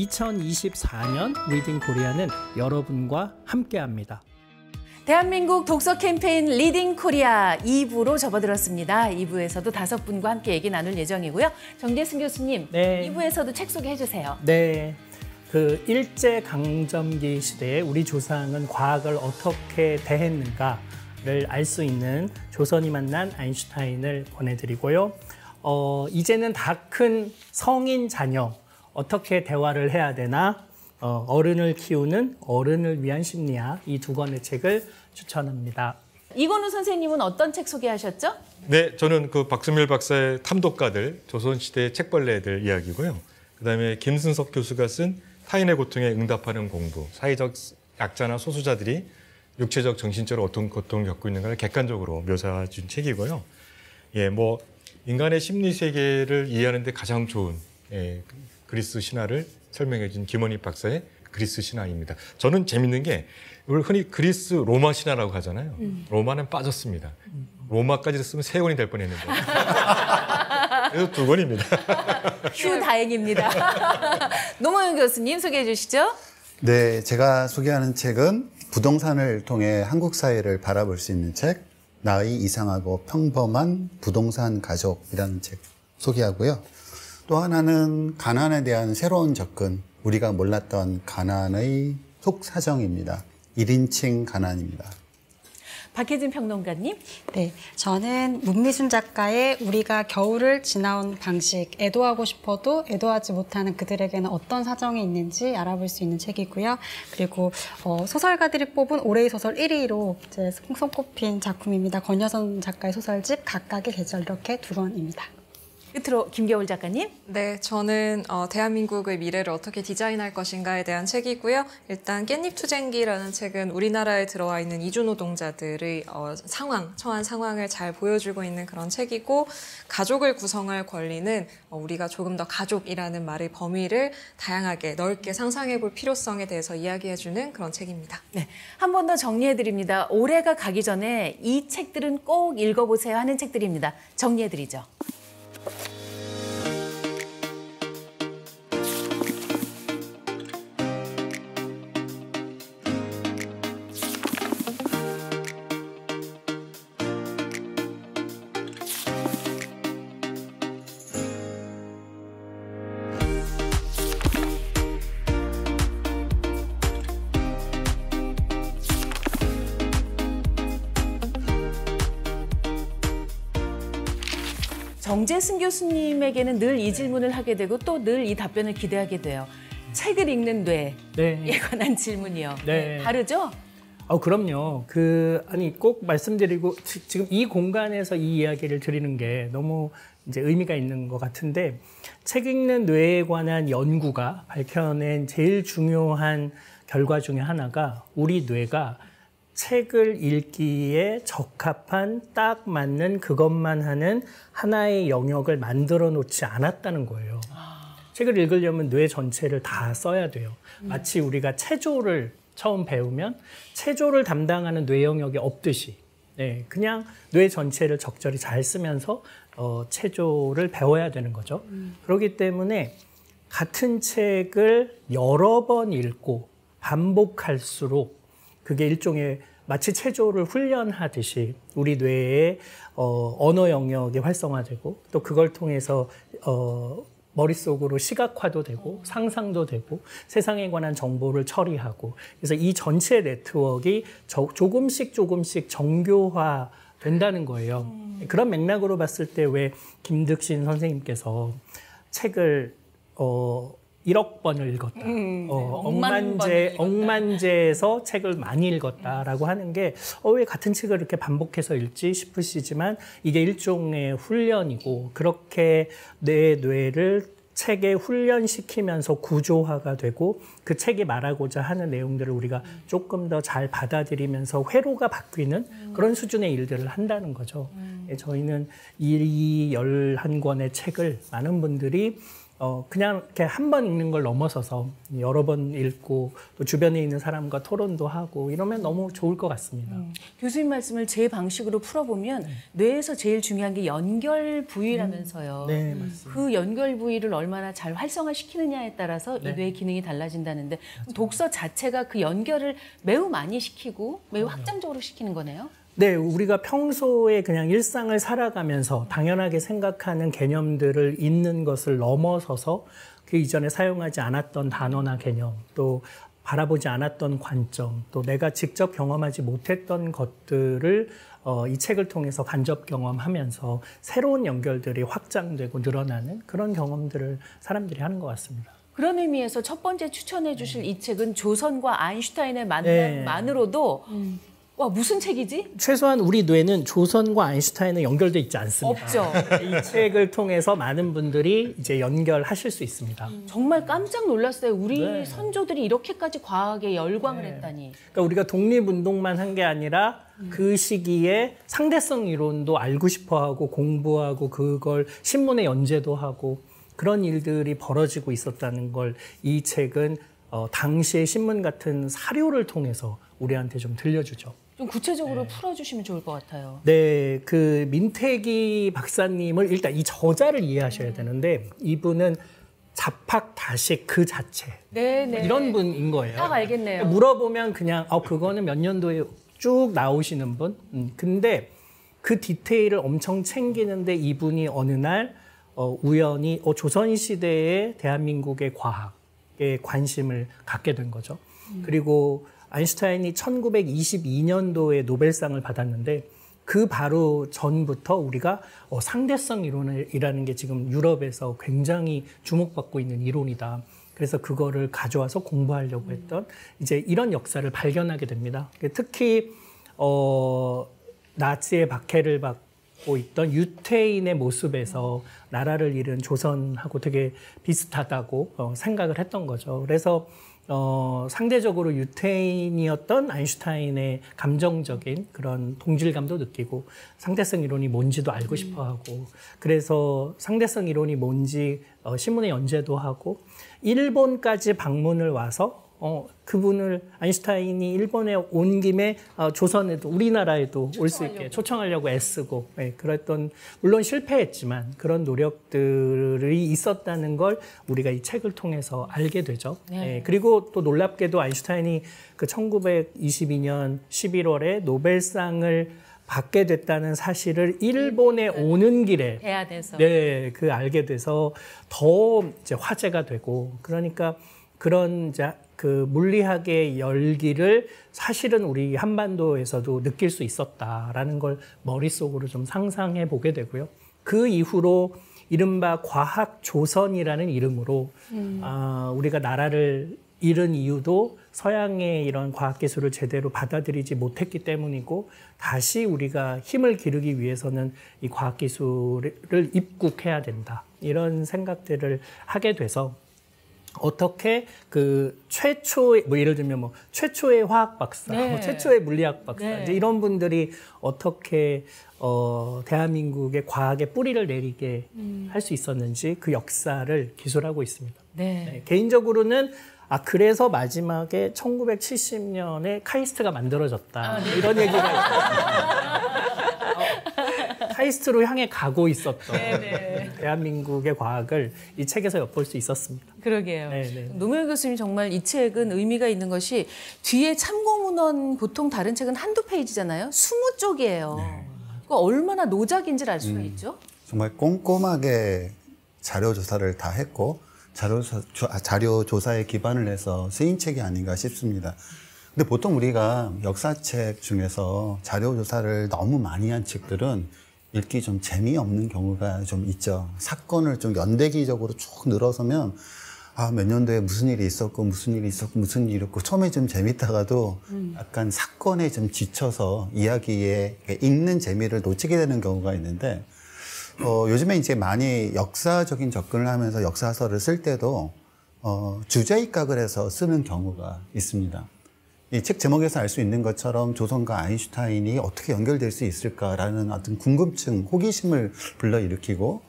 2024년 리딩 코리아는 여러분과 함께합니다. 대한민국 독서 캠페인 리딩 코리아 2부로 접어들었습니다. 2부에서도 5분과 함께 얘기 나눌 예정이고요. 정재승 교수님, 네. 2부에서도 책 소개해 주세요. 네. 그 일제강점기 시대에 우리 조상은 과학을 어떻게 대했는가를 알 수 있는 조선이 만난 아인슈타인을 권해드리고요. 이제는 다 큰 성인 자녀 어떻게 대화를 해야 되나, 어른을 키우는 어른을 위한 심리학, 이 2권의 책을 추천합니다. 이건우 선생님은 어떤 책 소개하셨죠? 네, 저는 그 박수밀 박사의 탐독가들, 조선시대의 책벌레들 이야기고요. 그다음에 김순석 교수가 쓴 타인의 고통에 응답하는 공부, 사회적 약자나 소수자들이 육체적, 정신적으로 어떤 고통을 겪고 있는가를 객관적으로 묘사해 준 책이고요. 예, 뭐 인간의 심리 세계를 이해하는 데 가장 좋은 그리스 신화를 설명해 준 김원희 박사의 그리스 신화입니다. 저는 재밌는 게 흔히 그리스 로마 신화라고 하잖아요. 로마는 빠졌습니다. 로마까지 쓰면 3권이 될 뻔했는데. 그래서 2권입니다. 휴, 다행입니다. 노무현 교수님 소개해 주시죠. 네, 제가 소개하는 책은 부동산을 통해 한국 사회를 바라볼 수 있는 책, 나의 이상하고 평범한 부동산 가족이라는 책 소개하고요. 또 하나는 가난에 대한 새로운 접근, 우리가 몰랐던 가난의 속사정입니다. 1인칭 가난입니다. 박혜진 평론가님. 네, 저는 문미순 작가의 우리가 겨울을 지나온 방식, 애도하고 싶어도 애도하지 못하는 그들에게는 어떤 사정이 있는지 알아볼 수 있는 책이고요. 그리고 소설가들이 뽑은 올해의 소설 1위로 이제 손꼽힌 작품입니다. 권여선 작가의 소설집 각각의 계절, 이렇게 2권입니다. 끝으로 김겨울 작가님. 네, 저는 대한민국의 미래를 어떻게 디자인할 것인가에 대한 책이고요. 일단 깻잎투쟁기라는 책은 우리나라에 들어와 있는 이주노동자들의 처한 상황을 잘 보여주고 있는 그런 책이고, 가족을 구성할 권리는 우리가 조금 더 가족이라는 말의 범위를 다양하게 넓게 상상해 볼 필요성에 대해서 이야기해주는 그런 책입니다. 네, 한 번 더 정리해드립니다. 올해가 가기 전에 이 책들은 꼭 읽어보세요 하는 책들입니다. 정리해드리죠. 정재승 교수님에게는 늘 이 질문을 하게 되고 또 늘 이 답변을 기대하게 돼요. 책을 읽는 뇌에 관한 질문이요. 네. 다르죠? 그럼요. 아니, 꼭 말씀드리고, 지금 이 공간에서 이 이야기를 드리는 게 너무 이제 의미가 있는 것 같은데, 책 읽는 뇌에 관한 연구가 밝혀낸 제일 중요한 결과 중에 하나가 우리 뇌가 책을 읽기에 적합한 딱 맞는 그것만 하는 하나의 영역을 만들어 놓지 않았다는 거예요. 책을 읽으려면 뇌 전체를 다 써야 돼요. 마치 우리가 체조를 처음 배우면 체조를 담당하는 뇌 영역이 없듯이, 그냥 뇌 전체를 적절히 잘 쓰면서 체조를 배워야 되는 거죠. 그렇기 때문에 같은 책을 여러 번 읽고 반복할수록 그게 일종의 마치 체조를 훈련하듯이 우리 뇌의 언어 영역이 활성화되고, 또 그걸 통해서 머릿속으로 시각화도 되고 상상도 되고 세상에 관한 정보를 처리하고, 그래서 이 전체 네트워크가 조금씩 정교화 된다는 거예요. 그런 맥락으로 봤을 때 왜 김득신 선생님께서 책을 1억 번을 읽었다. 억만제에서 책을 많이 읽었다라고 하는 게 왜 같은 책을 이렇게 반복해서 읽지 싶으시지만, 이게 일종의 훈련이고, 그렇게 내 뇌를 책에 훈련시키면서 구조화가 되고, 그 책이 말하고자 하는 내용들을 우리가 조금 더 잘 받아들이면서 회로가 바뀌는 그런 수준의 일들을 한다는 거죠. 저희는 이 11권의 책을 많은 분들이 그냥 이렇게 한 번 읽는 걸 넘어서서 여러 번 읽고 또 주변에 있는 사람과 토론도 하고 이러면 너무 좋을 것 같습니다. 교수님 말씀을 제 방식으로 풀어보면 뇌에서 제일 중요한 게 연결 부위라면서요. 네, 맞습니다. 그 연결 부위를 얼마나 잘 활성화시키느냐에 따라서 네. 이 뇌의 기능이 달라진다는데 독서 자체가 그 연결을 매우 많이 시키고 매우 확장적으로 시키는 거네요. 네, 우리가 평소에 그냥 일상을 살아가면서 당연하게 생각하는 개념들을 읽는 것을 넘어서서 그 이전에 사용하지 않았던 단어나 개념, 또 바라보지 않았던 관점, 또 내가 직접 경험하지 못했던 것들을 이 책을 통해서 간접 경험하면서 새로운 연결들이 확장되고 늘어나는 그런 경험들을 사람들이 하는 것 같습니다. 그런 의미에서 첫 번째 추천해 주실 이 책은 조선과 아인슈타인의 네. 만남만으로도 와, 무슨 책이지? 최소한 우리 뇌는 조선과 아인슈타인은 연결돼 있지 않습니다. 없죠. 이 책을 통해서 많은 분들이 이제 연결하실 수 있습니다. 정말 깜짝 놀랐어요. 우리 네. 선조들이 이렇게까지 과학에 열광을 했다니. 그러니까 우리가 독립운동만 한 게 아니라 그 시기에 상대성 이론도 알고 싶어하고 공부하고 그걸 신문에 연재도 하고 그런 일들이 벌어지고 있었다는 걸 이 책은 당시의 신문 같은 사료를 통해서 우리한테 좀 들려주죠. 좀 구체적으로 풀어주시면 좋을 것 같아요. 네, 그 민태기 박사님을 일단 이 저자를 이해하셔야 되는데 이분은 자팍 다식 그 자체 네네. 이런 분인 거예요. 딱 알겠네요. 물어보면 그냥 그거는 몇 년도에 쭉 나오시는 분. 근데 그 디테일을 엄청 챙기는데 이분이 어느 날 우연히 조선시대의 대한민국의 과학에 관심을 갖게 된 거죠. 그리고 아인슈타인이 1922년도에 노벨상을 받았는데 그 바로 전부터 우리가 상대성 이론이라는 게 지금 유럽에서 굉장히 주목받고 있는 이론이다. 그래서 그거를 가져와서 공부하려고 했던 이제 이런 역사를 발견하게 됩니다. 특히 나치의 박해를 받고 있던 유태인의 모습에서 나라를 잃은 조선하고 되게 비슷하다고 생각을 했던 거죠. 그래서 상대적으로 유태인이었던 아인슈타인의 감정적인 그런 동질감도 느끼고 상대성 이론이 뭔지도 알고 싶어하고 그래서 상대성 이론이 뭔지 신문에 연재도 하고 일본까지 방문을 와서 그분을 아인슈타인이 일본에 온 김에 조선에도 우리나라에도 올 수 있게 초청하려고 애쓰고 그랬던 물론 실패했지만 그런 노력들이 있었다는 걸 우리가 이 책을 통해서 알게 되죠. 네. 그리고 또 놀랍게도 아인슈타인이 그 1922년 11월에 노벨상을 받게 됐다는 사실을 일본에 오는 길에 대안에서. 네, 그 알게 돼서 더 이제 화제가 되고 그러니까 그런 이제 그 물리학의 열기를 사실은 우리 한반도에서도 느낄 수 있었다라는 걸 머릿속으로 좀 상상해 보게 되고요. 그 이후로 이른바 과학조선이라는 이름으로 우리가 나라를 잃은 이유도 서양의 이런 과학기술을 제대로 받아들이지 못했기 때문이고 다시 우리가 힘을 기르기 위해서는 이 과학기술을 입국해야 된다. 이런 생각들을 하게 돼서 어떻게 그 최초의 예를 들면 최초의 화학 박사, 네. 최초의 물리학 박사 네. 이제 이런 분들이 어떻게 대한민국의 과학의 뿌리를 내리게 할 수 있었는지 그 역사를 기술하고 있습니다. 네. 개인적으로는 그래서 마지막에 1970년에 카이스트가 만들어졌다. 이런 얘기가 있어요. 카이스트로 향해 가고 있었던 대한민국의 과학을 이 책에서 엿볼 수 있었습니다. 그러게요. 네네. 노무현 교수님 정말 이 책은 의미가 있는 것이 뒤에 참고문헌 보통 다른 책은 한두 페이지잖아요. 20쪽이에요. 그 얼마나 노작인지를 알 수가 있죠. 정말 꼼꼼하게 자료 조사를 다 했고 자료 조사에 기반을 해서 쓰인 책이 아닌가 싶습니다. 근데 보통 우리가 역사책 중에서 자료 조사를 너무 많이 한 책들은 읽기 좀 재미없는 경우가 좀 있죠. 사건을 좀 연대기적으로 쭉 늘어서면 몇 년도에 무슨 일이 있었고 무슨 일이 있었고 무슨 일이 있었고 처음에 좀 재밌다가도 약간 사건에 좀 지쳐서 이야기에 읽는 재미를 놓치게 되는 경우가 있는데 요즘에 이제 많이 역사적인 접근을 하면서 역사서를 쓸 때도 주제 입각을 해서 쓰는 경우가 있습니다. 이 책 제목에서 알 수 있는 것처럼 조선과 아인슈타인이 어떻게 연결될 수 있을까라는 어떤 궁금증, 호기심을 불러일으키고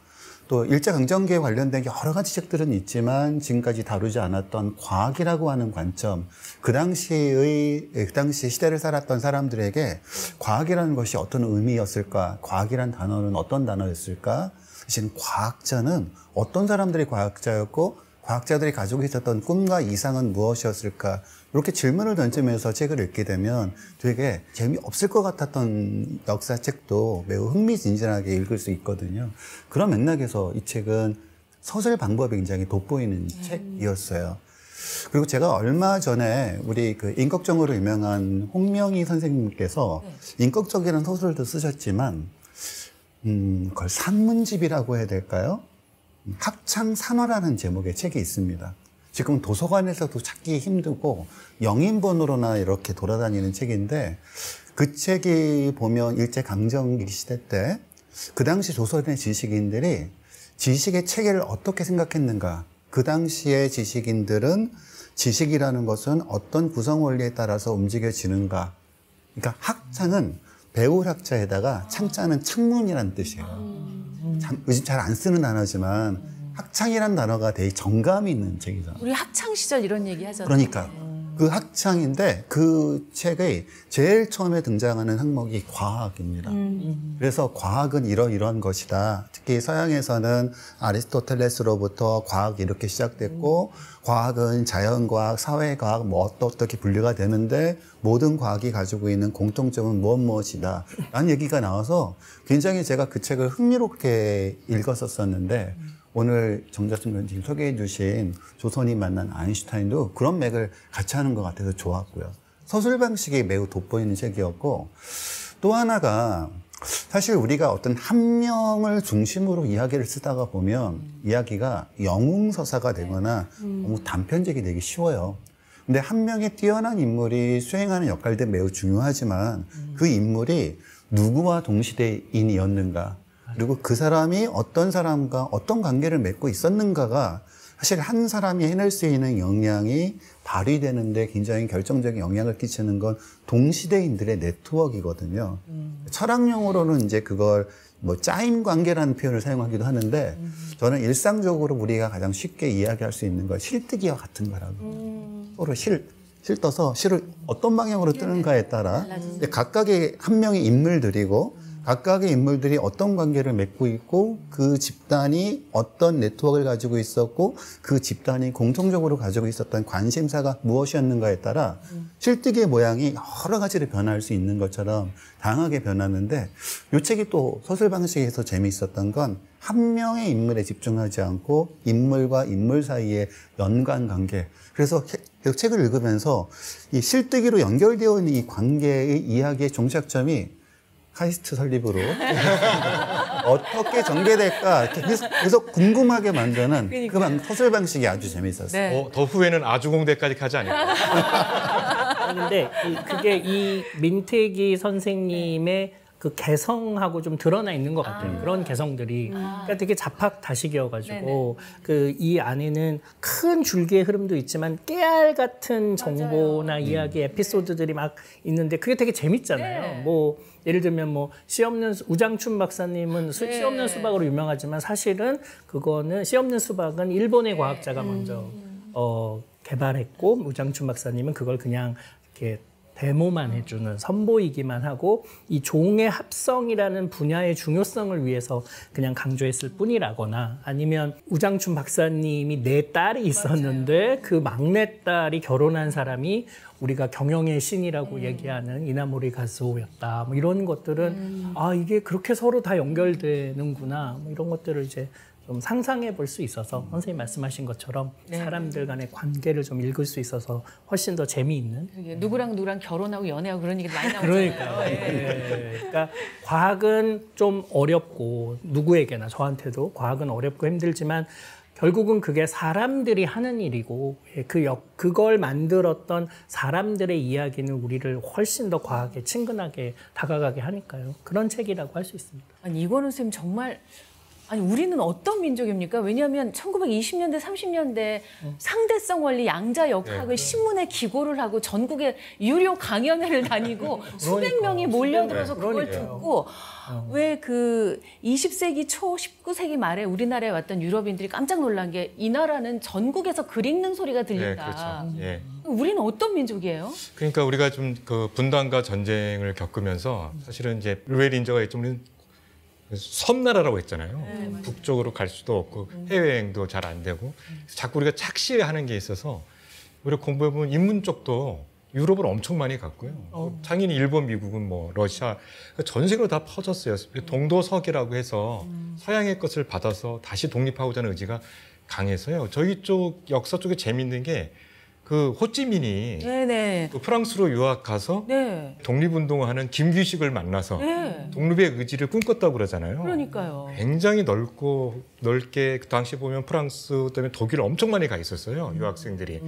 또 일제강점기에 관련된 여러 가지 책들은 있지만 지금까지 다루지 않았던 과학이라고 하는 관점, 그 당시 시대를 살았던 사람들에게 과학이라는 것이 어떤 의미였을까, 과학이란 단어는 어떤 단어였을까, 사실 과학자는 어떤 사람들이 과학자였고 과학자들이 가지고 있었던 꿈과 이상은 무엇이었을까, 이렇게 질문을 던지면서 책을 읽게 되면 되게 재미없을 것 같았던 역사책도 매우 흥미진진하게 읽을 수 있거든요. 그런 맥락에서 이 책은 서술 방법이 굉장히 돋보이는 책이었어요. 그리고 제가 얼마 전에 우리 그 인격적으로 유명한 홍명희 선생님께서 인격적이라는 소설도 쓰셨지만 그걸 산문집이라고 해야 될까요? 학창산화라는 제목의 책이 있습니다. 지금 도서관에서도 찾기 힘들고 영인본으로나 이렇게 돌아다니는 책인데, 그 책이 보면 일제강점기 시대 때 그 당시 조선의 지식인들이 지식의 체계를 어떻게 생각했는가, 그 당시의 지식인들은 지식이라는 것은 어떤 구성 원리에 따라서 움직여지는가. 그러니까 학창은 배울 학자에다가 창자는 창문이라는 뜻이에요. 요즘 잘 안 쓰는 단어지만 학창이라는 단어가 되게 정감이 있는 책이잖아요. 우리 학창 시절 이런 얘기 하잖아요. 그러니까 그 학창인데 그 책의 제일 처음에 등장하는 항목이 과학입니다. 그래서 과학은 이러이러한 것이다. 특히 서양에서는 아리스토텔레스로부터 과학이 이렇게 시작됐고 과학은 자연과학, 사회과학 뭐 어떻게 분류가 되는데 모든 과학이 가지고 있는 공통점은 무엇이다 라는 얘기가 나와서 굉장히 제가 그 책을 흥미롭게 읽었었는데, 오늘 정자순 교수님 소개해 주신 조선이 만난 아인슈타인도 그런 맥을 같이 하는 것 같아서 좋았고요. 서술 방식이 매우 돋보이는 책이었고, 또 하나가 사실 우리가 어떤 한 명을 중심으로 이야기를 쓰다가 보면 이야기가 영웅서사가 되거나 너무 단편적이 되기 쉬워요. 근데 한 명의 뛰어난 인물이 수행하는 역할도 매우 중요하지만 그 인물이 누구와 동시대인이었는가, 그리고 그 사람이 어떤 사람과 어떤 관계를 맺고 있었는가가 사실 한 사람이 해낼 수 있는 역량이 발휘되는데 굉장히 결정적인 영향을 끼치는 건 동시대인들의 네트워크이거든요. 철학용어로는 이제 그걸 뭐 짜임 관계라는 표현을 사용하기도 하는데, 저는 일상적으로 우리가 가장 쉽게 이야기할 수 있는 건 실뜨기와 같은 거라고. 서로 실떠서 실을 어떤 방향으로 뜨는가에 따라 각각의 한 명의 인물들이고 각각의 인물들이 어떤 관계를 맺고 있고 그 집단이 어떤 네트워크를 가지고 있었고 그 집단이 공통적으로 가지고 있었던 관심사가 무엇이었는가에 따라 실뜨기의 모양이 여러 가지로 변할 수 있는 것처럼 다양하게 변하는데, 이 책이 또 소설 방식에서 재미있었던 건 한 명의 인물에 집중하지 않고 인물과 인물 사이의 연관 관계. 그래서 책을 읽으면서 이 실뜨기로 연결되어 있는 이 관계의 이야기의 종착점이 카이스트 설립으로 어떻게 전개될까 이렇게 계속 궁금하게 만드는 그 서술 방식이 아주 재미있었어요. 네. 더 후에는 아주공대까지 가지 않을까. 그런데 그게 이 민태기 선생님의 그 개성하고 좀 드러나 있는 것 같아요. 그런 개성들이. 그러니까 되게 자팍다식이어가지고 그 이 안에는 큰 줄기의 흐름도 있지만 깨알 같은 정보나 이야기, 에피소드들이 막 있는데 그게 되게 재밌잖아요. 뭐 예를 들면 뭐 씨 없는 우장춘 박사님은 씨 없는 수박으로 유명하지만 사실은 그거는 씨 없는 수박은 일본의 과학자가 먼저 개발했고 우장춘 박사님은 그걸 그냥 이렇게 데모만 해주는, 선보이기만 하고 이 종의 합성이라는 분야의 중요성을 위해서 그냥 강조했을 뿐이라거나, 아니면 우장춘 박사님이 네 딸이 있었는데 그 막내딸이 결혼한 사람이 우리가 경영의 신이라고 얘기하는 이나모리 가즈오였다. 뭐 이런 것들은 아 이게 그렇게 서로 다 연결되는구나. 뭐 이런 것들을 이제 좀 상상해 볼 수 있어서 선생님 말씀하신 것처럼 사람들 간의 관계를 좀 읽을 수 있어서 훨씬 더 재미있는. 누구랑 결혼하고 연애하고 그런 얘기 많이 나오잖아요. 그러니까요. 그러니까 과학은 좀 어렵고 누구에게나 저한테도 과학은 어렵고 힘들지만 결국은 그게 사람들이 하는 일이고 그걸 만들었던 사람들의 이야기는 우리를 훨씬 더 과학에 친근하게 다가가게 하니까요. 그런 책이라고 할 수 있습니다. 아니 이거는 선생님 정말 아니 우리는 어떤 민족입니까? 왜냐하면 1920년대, 30년대 상대성 원리 양자 역학을 신문에 기고를 하고 전국에 유료 강연회를 다니고 수백 명이 몰려들어서 그걸 듣고 왜 그 20세기 초 19세기 말에 우리나라에 왔던 유럽인들이 깜짝 놀란 게 이 나라는 전국에서 글 읽는 소리가 들린다. 그렇죠. 예. 우리는 어떤 민족이에요? 그러니까 우리가 좀 그 분단과 전쟁을 겪으면서 사실은 이제 루웰인저가 좀 섬나라라고 했잖아요. 북쪽으로 갈 수도 없고 해외여행도 잘 안 되고 자꾸 우리가 착시하는 게 있어서 우리가 공부해보면 인문 쪽도 유럽을 엄청 많이 갔고요. 당연히 일본, 미국은 뭐 러시아 전 세계로 다 퍼졌어요. 동도서기라고 해서 서양의 것을 받아서 다시 독립하고자 하는 의지가 강해서요. 저희 쪽 역사 쪽에 재밌는 게 그 호찌민이 네네. 그 프랑스로 유학 가서 네. 독립운동하는 김규식을 만나서 네. 독립의 의지를 꿈꿨다고 그러잖아요. 그러니까요. 굉장히 넓게 그 당시 보면 프랑스 그다음에 독일 엄청 많이 가 있었어요. 유학생들이.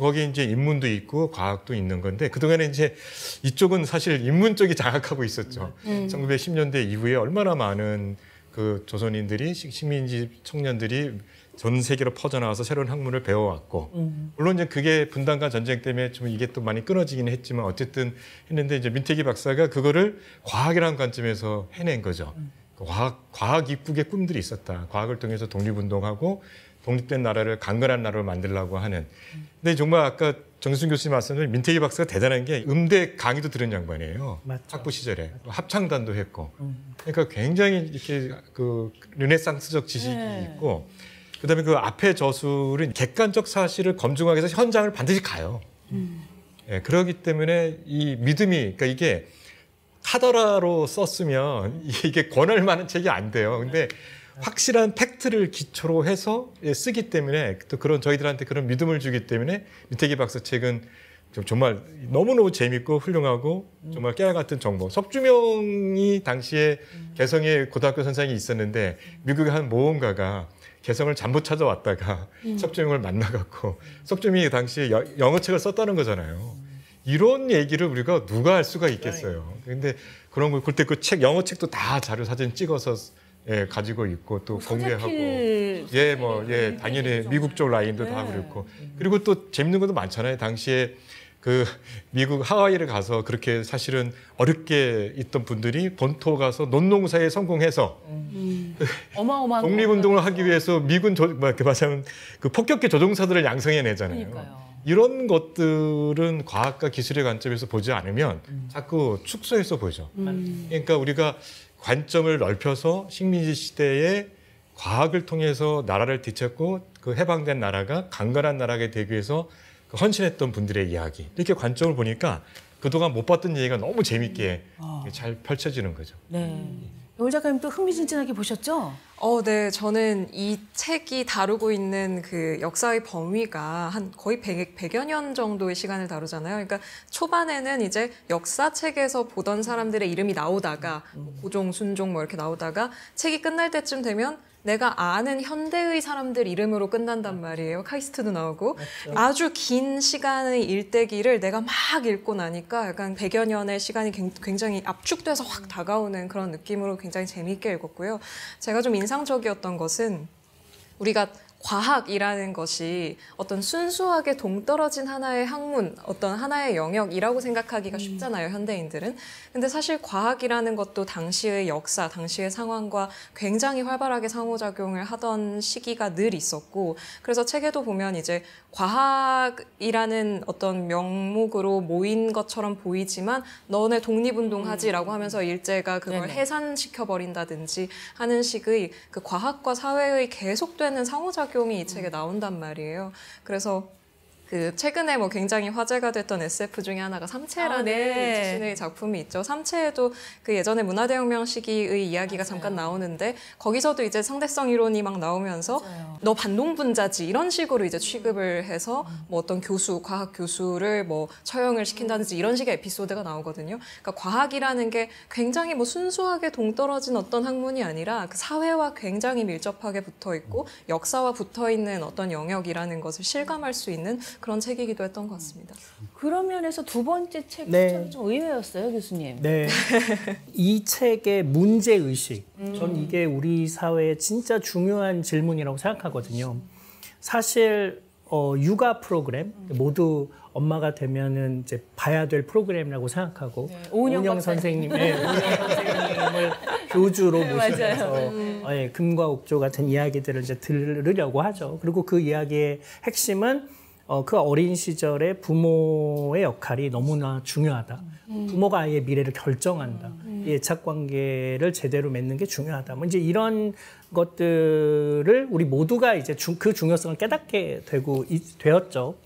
거기 이제 인문도 있고 과학도 있는 건데 그동안에 이제 이쪽은 사실 인문 쪽이 장악하고 있었죠. 1910년대 이후에 얼마나 많은 그 조선인들이 식민지 청년들이 전 세계로 퍼져나와서 새로운 학문을 배워왔고 물론 이제 그게 분단과 전쟁 때문에 좀 이게 또 많이 끊어지긴 했지만 어쨌든 했는데 이제 민태기 박사가 그거를 과학이라는 관점에서 해낸 거죠. 과학 입국의 꿈들이 있었다. 과학을 통해서 독립운동하고 독립된 나라를 강건한 나라로 만들려고 하는. 근데 정말 아까 정순 교수님 말씀하신 민태기 박사가 대단한 게 음대 강의도 들은 양반이에요. 맞죠. 학부 시절에 합창단도 했고. 그러니까 굉장히 이렇게 그 르네상스적 지식이 있고. 그다음에 그 앞에 저술은 객관적 사실을 검증하기 위해서 현장을 반드시 가요. 예, 그렇기 때문에 이 믿음이 그러니까 이게 카더라로 썼으면 이게 권할 만한 책이 안 돼요. 근데 확실한 팩트를 기초로 해서 쓰기 때문에 또 그런 저희들한테 그런 믿음을 주기 때문에 민태기 박사 책은 정말 너무너무 재밌고 훌륭하고 정말 깨알 같은 정보. 석주명이 당시에 개성의 고등학교 선생이 있었는데 미국의 한 모험가가 개성을 잠못 찾아왔다가 석주명을 만나갖고 석주명이 당시에 영어책을 썼다는 거잖아요. 이런 얘기를 우리가 누가 할 수가 있겠어요. 근데 그런 거 그때 그 책 영어책도 다 자료 사진 찍어서 예, 가지고 있고 또 공개하고 당연히 미국 쪽 라인도 다 그랬고 그리고 또 재밌는 것도 많잖아요. 당시에 그 미국 하와이를 가서 그렇게 사실은 어렵게 있던 분들이 본토 가서 논농사에 성공해서 어마어마한 독립운동을 하기 위해서 미군 이렇게 말하자면 그 폭격기 조종사들을 양성해내잖아요. 그러니까요. 이런 것들은 과학과 기술의 관점에서 보지 않으면 자꾸 축소해서 보죠. 그러니까 우리가 관점을 넓혀서 식민지 시대에 과학을 통해서 나라를 뒤쳤고 그 해방된 나라가 강건한 나라가 되기 위해서 헌신했던 분들의 이야기 이렇게 관점을 보니까 그동안 못 봤던 얘기가 너무 재밌게 잘 펼쳐지는 거죠. 네. 여 작가님 또 흥미진진하게 보셨죠? 네. 저는 이 책이 다루고 있는 그 역사의 범위가 한 거의 100여 년 정도의 시간을 다루잖아요. 그러니까 초반에는 이제 역사책에서 보던 사람들의 이름이 나오다가 고종, 순종 뭐 이렇게 나오다가 책이 끝날 때쯤 되면 내가 아는 현대의 사람들 이름으로 끝난단 말이에요. 카이스트도 나오고. 맞죠. 아주 긴 시간의 일대기를 내가 막 읽고 나니까 약간 100여 년의 시간이 굉장히 압축돼서 확 다가오는 그런 느낌으로 굉장히 재미있게 읽었고요. 제가 좀 인상적이었던 것은 우리가 과학이라는 것이 어떤 순수하게 동떨어진 하나의 학문, 어떤 하나의 영역이라고 생각하기가 쉽잖아요, 현대인들은. 근데 사실 과학이라는 것도 당시의 역사, 당시의 상황과 굉장히 활발하게 상호작용을 하던 시기가 늘 있었고, 그래서 책에도 보면 이제 과학이라는 어떤 명목으로 모인 것처럼 보이지만 너네 독립운동하지라고 하면서 일제가 그걸 해산시켜버린다든지 하는 식의 그 과학과 사회의 계속되는 상호작용이 이 책에 나온단 말이에요. 그래서 그 최근에 뭐 굉장히 화제가 됐던 SF 중에 하나가 삼체라는 이지신의 작품이 있죠. 삼체에도 그 예전에 문화대혁명 시기의 이야기가 잠깐 나오는데 거기서도 이제 상대성 이론이 막 나오면서 너 반동분자지 이런 식으로 이제 취급을 해서 뭐 어떤 교수, 과학 교수를 뭐 처형을 시킨다든지 이런 식의 에피소드가 나오거든요. 그러니까 과학이라는 게 굉장히 뭐 순수하게 동떨어진 어떤 학문이 아니라 그 사회와 굉장히 밀접하게 붙어 있고 역사와 붙어 있는 어떤 영역이라는 것을 실감할 수 있는 그런 책이기도 했던 것 같습니다. 그런 면에서 두 번째 책 네. 추천이 좀 의외였어요, 교수님. 네. 이 책의 문제의식. 전 이게 우리 사회에 진짜 중요한 질문이라고 생각하거든요. 사실, 육아 프로그램, 모두 엄마가 되면은 이제 봐야 될 프로그램이라고 생각하고, 오은영 선생님을 교주로 모시면서 금과 옥조 같은 이야기들을 이제 들으려고 하죠. 그리고 그 이야기의 핵심은 그 어린 시절에 부모의 역할이 너무나 중요하다. 부모가 아이의 미래를 결정한다. 이 애착 관계를 제대로 맺는 게 중요하다. 뭐 이제 이런 것들을 우리 모두가 이제 그 중요성을 깨닫게 되었죠.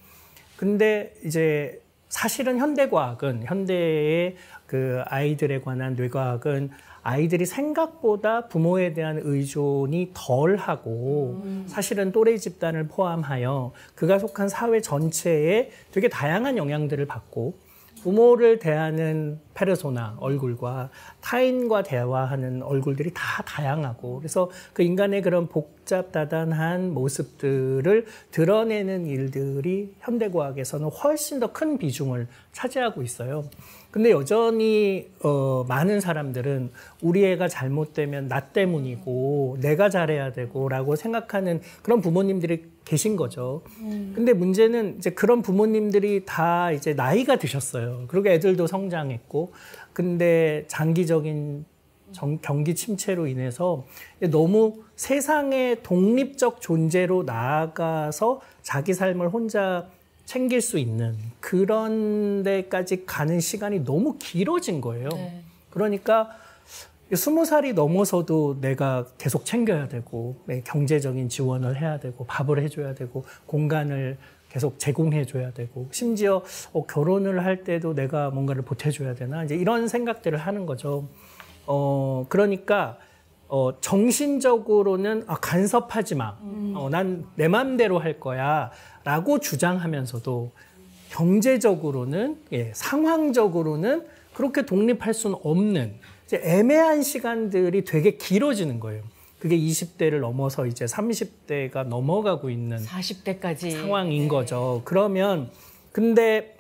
근데 이제 사실은 현대의 그 아이들에 관한 뇌과학은 아이들이 생각보다 부모에 대한 의존이 덜하고 사실은 또래 집단을 포함하여 그가 속한 사회 전체에 되게 다양한 영향들을 받고 부모를 대하는 페르소나, 얼굴과 타인과 대화하는 얼굴들이 다 다양하고 그래서 그 인간의 그런 복잡다단한 모습들을 드러내는 일들이 현대과학에서는 훨씬 더 큰 비중을 차지하고 있어요. 근데 여전히 많은 사람들은 우리 애가 잘못되면 나 때문이고 내가 잘해야 되고 라고 생각하는 그런 부모님들이 계신 거죠. 근데 문제는 이제 그런 부모님들이 다 이제 나이가 드셨어요. 그리고 애들도 성장했고 근데 장기적인 경기 침체로 인해서 너무 세상의 독립적 존재로 나아가서 자기 삶을 혼자 챙길 수 있는 그런 데까지 가는 시간이 너무 길어진 거예요. 네. 그러니까 20살이 넘어서도 내가 계속 챙겨야 되고 경제적인 지원을 해야 되고 밥을 해줘야 되고 공간을 계속 제공해줘야 되고 심지어 결혼을 할 때도 내가 뭔가를 보태줘야 되나 이제 이런 생각들을 하는 거죠. 그러니까 정신적으로는 간섭하지 마. 난 내 맘대로 할 거야. 라고 주장하면서도 경제적으로는 상황적으로는 그렇게 독립할 수는 없는 이제 애매한 시간들이 되게 길어지는 거예요. 그게 20대를 넘어서 이제 30대가 넘어가고 있는 40대까지 상황인 거죠. 그러면 근데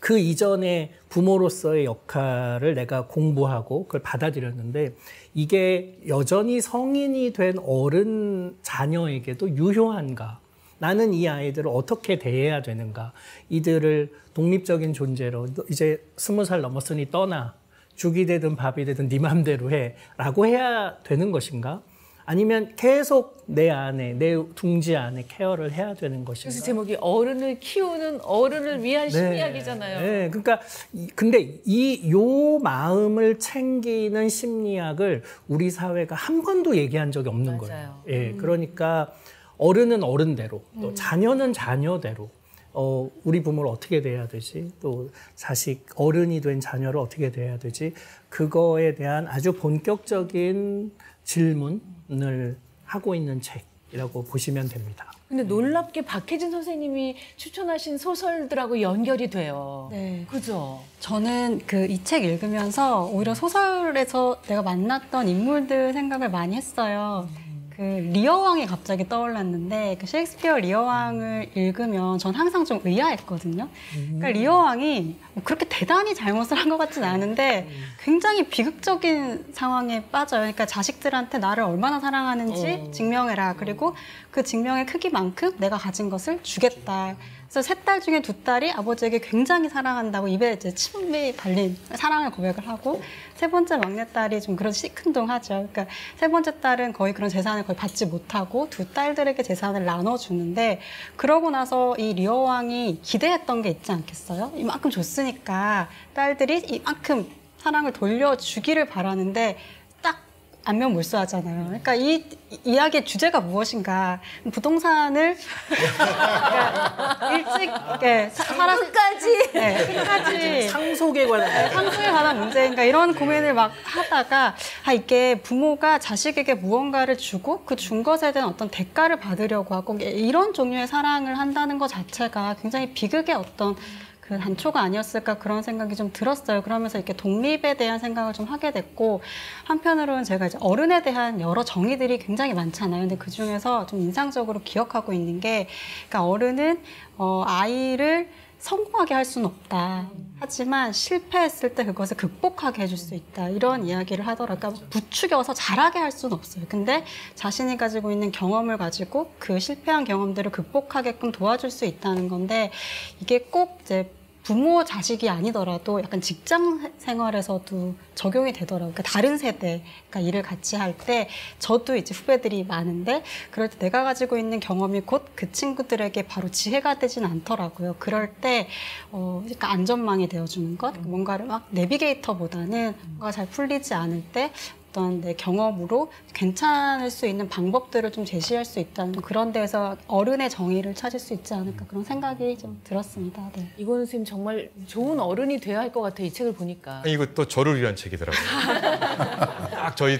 그 이전에 부모로서의 역할을 내가 공부하고 그걸 받아들였는데 이게 여전히 성인이 된 어른 자녀에게도 유효한가? 나는 이 아이들을 어떻게 대해야 되는가? 이들을 독립적인 존재로 이제 20살 넘었으니 떠나. 죽이 되든 밥이 되든 네 맘대로 해. 라고 해야 되는 것인가? 아니면 계속 내 안에, 내 둥지 안에 케어를 해야 되는 것인가? 그래서 제목이 어른을 키우는 어른을 위한 심리학이잖아요. 네, 그러니까 근데 요 마음을 챙기는 심리학을 우리 사회가 한 번도 얘기한 적이 없는 거예요. 예, 그러니까 어른은 어른대로, 또 자녀는 자녀대로. 우리 부모를 어떻게 대해야 되지? 또 자식, 어른이 된 자녀를 어떻게 대해야 되지? 그거에 대한 아주 본격적인 질문을 하고 있는 책이라고 보시면 됩니다. 근데 놀랍게 박혜진 선생님이 추천하신 소설들하고 연결이 돼요. 네. 그죠? 저는 그 이 책 읽으면서 오히려 소설에서 내가 만났던 인물들 생각을 많이 했어요. 그 리어 왕이 갑자기 떠올랐는데 그 셰익스피어 리어 왕을 읽으면 전 항상 좀 의아했거든요. 그러니까 리어 왕이 뭐 그렇게 대단히 잘못을 한 것 같지는 않은데 굉장히 비극적인 상황에 빠져요. 그러니까 자식들한테 나를 얼마나 사랑하는지 증명해라. 그리고 그 증명의 크기만큼 내가 가진 것을 주겠다. 그래서 세 딸 중에 두 딸이 아버지에게 굉장히 사랑한다고 입에 이제 침이 발린 사랑을 고백을 하고 세 번째 막내딸이 좀 그런 시큰둥하죠. 그러니까 세 번째 딸은 거의 그런 재산을 거의 받지 못하고 두 딸들에게 재산을 나눠주는데 그러고 나서 이 리어 왕이 기대했던 게 있지 않겠어요? 이만큼 줬으니까 딸들이 이만큼 사랑을 돌려주기를 바라는데 딱 안면몰수하잖아요. 그러니까 이 이야기의 주제가 무엇인가? 부동산을 그러니까 일찍 끝까지 상속에 관한 문제인가 이런 고민을 막 하다가 이게 부모가 자식에게 무언가를 주고 그 준 것에 대한 어떤 대가를 받으려고 하고 이런 종류의 사랑을 한다는 것 자체가 굉장히 비극의 어떤 그 단초가 아니었을까 그런 생각이 좀 들었어요. 그러면서 이렇게 독립에 대한 생각을 좀 하게 됐고, 한편으로는 제가 이제 어른에 대한 여러 정의들이 굉장히 많잖아요. 근데 그 중에서 좀 인상적으로 기억하고 있는 게, 그러니까 어른은 아이를 성공하게 할 수는 없다. 하지만 실패했을 때 그것을 극복하게 해줄 수 있다. 이런 이야기를 하더라고요. 그러니까 부추겨서 잘하게 할 수는 없어요. 근데 자신이 가지고 있는 경험을 가지고 그 실패한 경험들을 극복하게끔 도와줄 수 있다는 건데, 이게 꼭 이제 부모 자식이 아니더라도 약간 직장 생활에서도 적용이 되더라고요. 그러니까 다른 세대가 일을 같이 할 때, 저도 이제 후배들이 많은데 그럴 때 내가 가지고 있는 경험이 곧 그 친구들에게 바로 지혜가 되진 않더라고요. 그럴 때 약간 안전망이 되어주는 것, 뭔가를 막 내비게이터보다는 뭔가 잘 풀리지 않을 때 어떤 내 경험으로 괜찮을 수 있는 방법들을 좀 제시할 수 있다는, 그런 데서 어른의 정의를 찾을 수 있지 않을까, 그런 생각이 좀 들었습니다. 네. 이거는 선생님 정말 좋은 어른이 돼야 할 것 같아요. 이 책을 보니까. 이거 또 저를 위한 책이더라고요. 딱 저희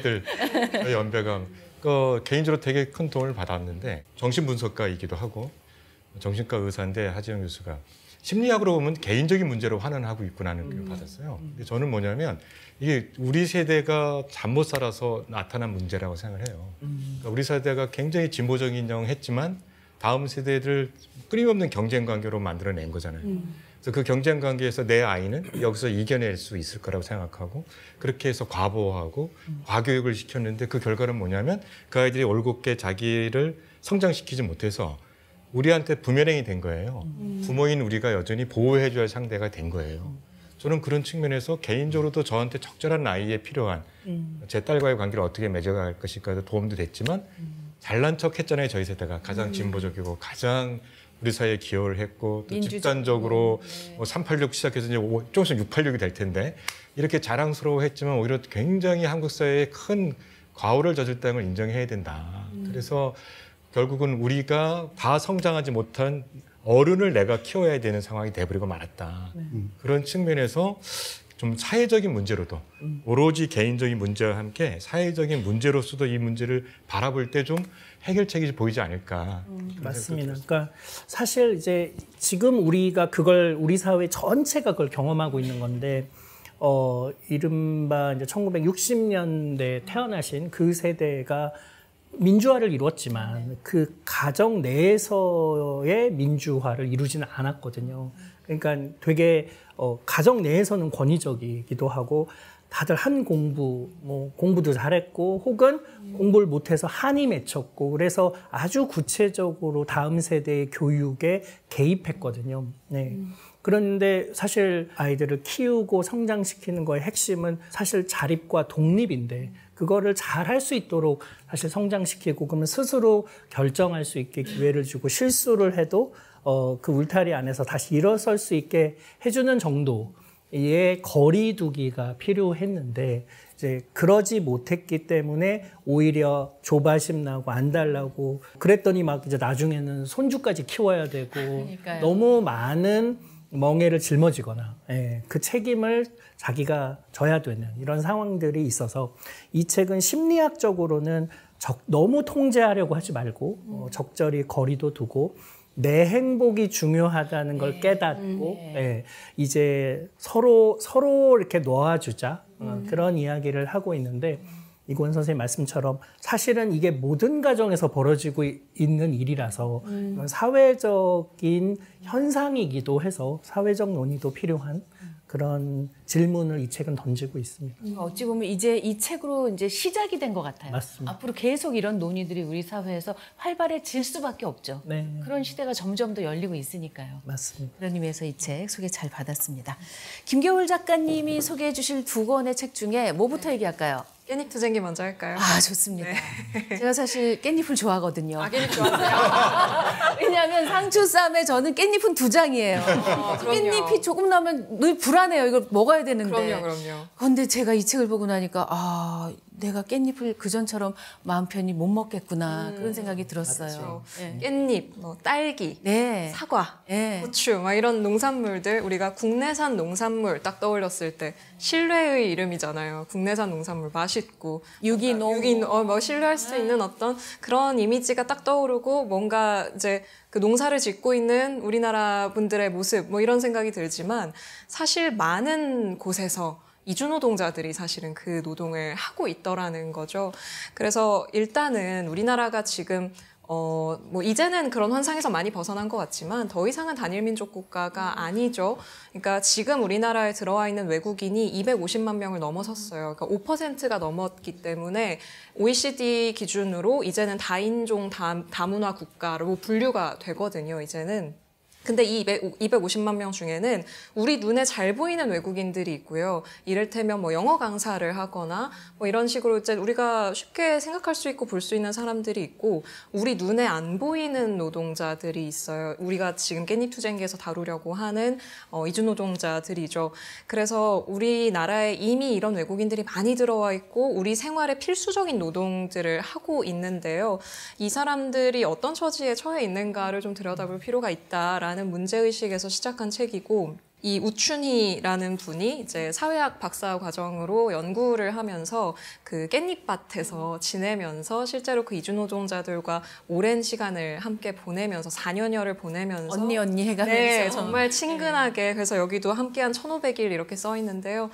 연배가 개인적으로 되게 큰 도움을 받았는데, 정신분석가이기도 하고 정신과 의사인데 하지영 교수가 심리학으로 보면 개인적인 문제로 환원하고 있구나 하는 걸 받았어요. 근데 저는 뭐냐면 이게 우리 세대가 잠 못 살아서 나타난 문제라고 생각을 해요. 그러니까 우리 세대가 굉장히 진보적인 인정을 했지만 다음 세대를 끊임없는 경쟁 관계로 만들어낸 거잖아요. 그래서 그 경쟁 관계에서 내 아이는 여기서 이겨낼 수 있을 거라고 생각하고, 그렇게 해서 과보하고 과교육을 시켰는데 그 결과는 뭐냐면 그 아이들이 올곧게 자기를 성장시키지 못해서 우리한테 부면행이 된 거예요. 부모인 우리가 여전히 보호해줘야 할 상대가 된 거예요. 저는 그런 측면에서 개인적으로도 저한테 적절한 나이에 필요한 제 딸과의 관계를 어떻게 맺어갈 것일까도 도움도 됐지만, 잘난 척 했잖아요. 저희 세대가 가장 진보적이고 가장 우리 사회에 기여를 했고, 또 집단적으로 386 시작해서 이제 좀 있으면 686이 될 텐데, 이렇게 자랑스러워했지만 오히려 굉장히 한국 사회에 큰 과오를 저질렀다는 걸 인정해야 된다. 그래서 결국은 우리가 다 성장하지 못한 어른을 내가 키워야 되는 상황이 돼버리고 말았다. 그런 측면에서 좀 사회적인 문제로도, 오로지 개인적인 문제와 함께 사회적인 문제로서도 이 문제를 바라볼 때 좀 해결책이 보이지 않을까. 맞습니다. 그러니까 사실 이제 지금 우리가 그걸, 우리 사회 전체가 그걸 경험하고 있는 건데, 이른바 이제 1960년대 태어나신 그 세대가 민주화를 이루었지만 그 가정 내에서의 민주화를 이루지는 않았거든요. 그러니까 되게 가정 내에서는 권위적이기도 하고, 다들 한 공부도 잘했고, 혹은 공부를 못해서 한이 맺혔고, 그래서 아주 구체적으로 다음 세대의 교육에 개입했거든요. 네. 그런데 사실 아이들을 키우고 성장시키는 거의 핵심은 사실 자립과 독립인데, 그거를 잘 할 수 있도록 사실 성장시키고, 그러면 스스로 결정할 수 있게 기회를 주고, 실수를 해도 그 울타리 안에서 다시 일어설 수 있게 해주는 정도의 거리 두기가 필요했는데, 이제 그러지 못했기 때문에 오히려 조바심 나고 안달나고, 그랬더니 막 이제 나중에는 손주까지 키워야 되고, 그러니까요. 너무 많은 멍해를 짊어지거나, 그 책임을 자기가 져야 되는 이런 상황들이 있어서, 이 책은 심리학적으로는 너무 통제하려고 하지 말고 적절히 거리도 두고, 내 행복이 중요하다는 걸 깨닫고, 이제 서로 이렇게 놓아주자, 그런 이야기를 하고 있는데, 이고은 선생님 말씀처럼 사실은 이게 모든 가정에서 벌어지고 있는 일이라서 사회적인 현상이기도 해서 사회적 논의도 필요한 그런 질문을 이 책은 던지고 있습니다. 어찌 보면 이제 이 책으로 이제 시작이 된 것 같아요. 맞습니다. 앞으로 계속 이런 논의들이 우리 사회에서 활발해질 수밖에 없죠. 네. 그런 시대가 점점 더 열리고 있으니까요. 맞습니다. 그런 의미에서 이 책 소개 잘 받았습니다. 김겨울 작가님이 소개해 주실 두 권의 책 중에 뭐부터 얘기할까요? 깻잎 투쟁기 먼저 할까요? 아, 좋습니다. 제가 사실 깻잎을 좋아하거든요. 깻잎 좋아하세요? 왜냐하면 상추 쌈에 저는 깻잎은 2장이에요. 깻잎이 조금 나면 늘 불안해요. 이걸 먹어야 되는데. 그럼요. 근데 제가 이 책을 보고 나니까 내가 깻잎을 그전처럼 마음 편히 못 먹겠구나 그런 생각이 들었어요. 네. 깻잎, 뭐 딸기, 네. 사과, 네. 고추 막 이런 농산물들 우리가 국내산 농산물 딱 떠올렸을 때 신뢰의 이름이잖아요. 국내산 농산물 맛있고 유기농 뭐 신뢰할 수 있는 어떤 그런 이미지가 딱 떠오르고 뭔가 이제 그 농사를 짓고 있는 우리나라 분들의 모습 뭐 이런 생각이 들지만 사실 많은 곳에서 이주노동자들이 사실은 그 노동을 하고 있더라는 거죠. 그래서 일단은 우리나라가 지금 뭐 이제는 그런 환상에서 많이 벗어난 것 같지만 더 이상은 단일민족 국가가 아니죠. 그러니까 지금 우리나라에 들어와 있는 외국인이 250만 명을 넘어섰어요. 그러니까 5%가 넘었기 때문에 OECD 기준으로 이제는 다인종 다문화 국가로 분류가 되거든요. 이제는. 근데 이 250만 명 중에는 우리 눈에 잘 보이는 외국인들이 있고요. 이를테면 뭐 영어 강사를 하거나 뭐 이런 식으로 이제 우리가 쉽게 생각할 수 있고 볼 수 있는 사람들이 있고 우리 눈에 안 보이는 노동자들이 있어요. 우리가 지금 깻잎 투쟁기에서 다루려고 하는 이주노동자들이죠. 그래서 우리나라에 이미 이런 외국인들이 많이 들어와 있고 우리 생활에 필수적인 노동들을 하고 있는데요. 이 사람들이 어떤 처지에 처해 있는가를 좀 들여다볼 필요가 있다라는 문제의식에서 시작한 책이고 이 우춘희라는 분이 이제 사회학 박사 과정으로 연구를 하면서 그 깻잎밭에서 지내면서 실제로 그 이주노동자들과 오랜 시간을 함께 보내면서 4년여를 보내면서 언니 해가면서 네, 정말 친근하게 그래서 여기도 함께한 1500일 이렇게 써 있는데요.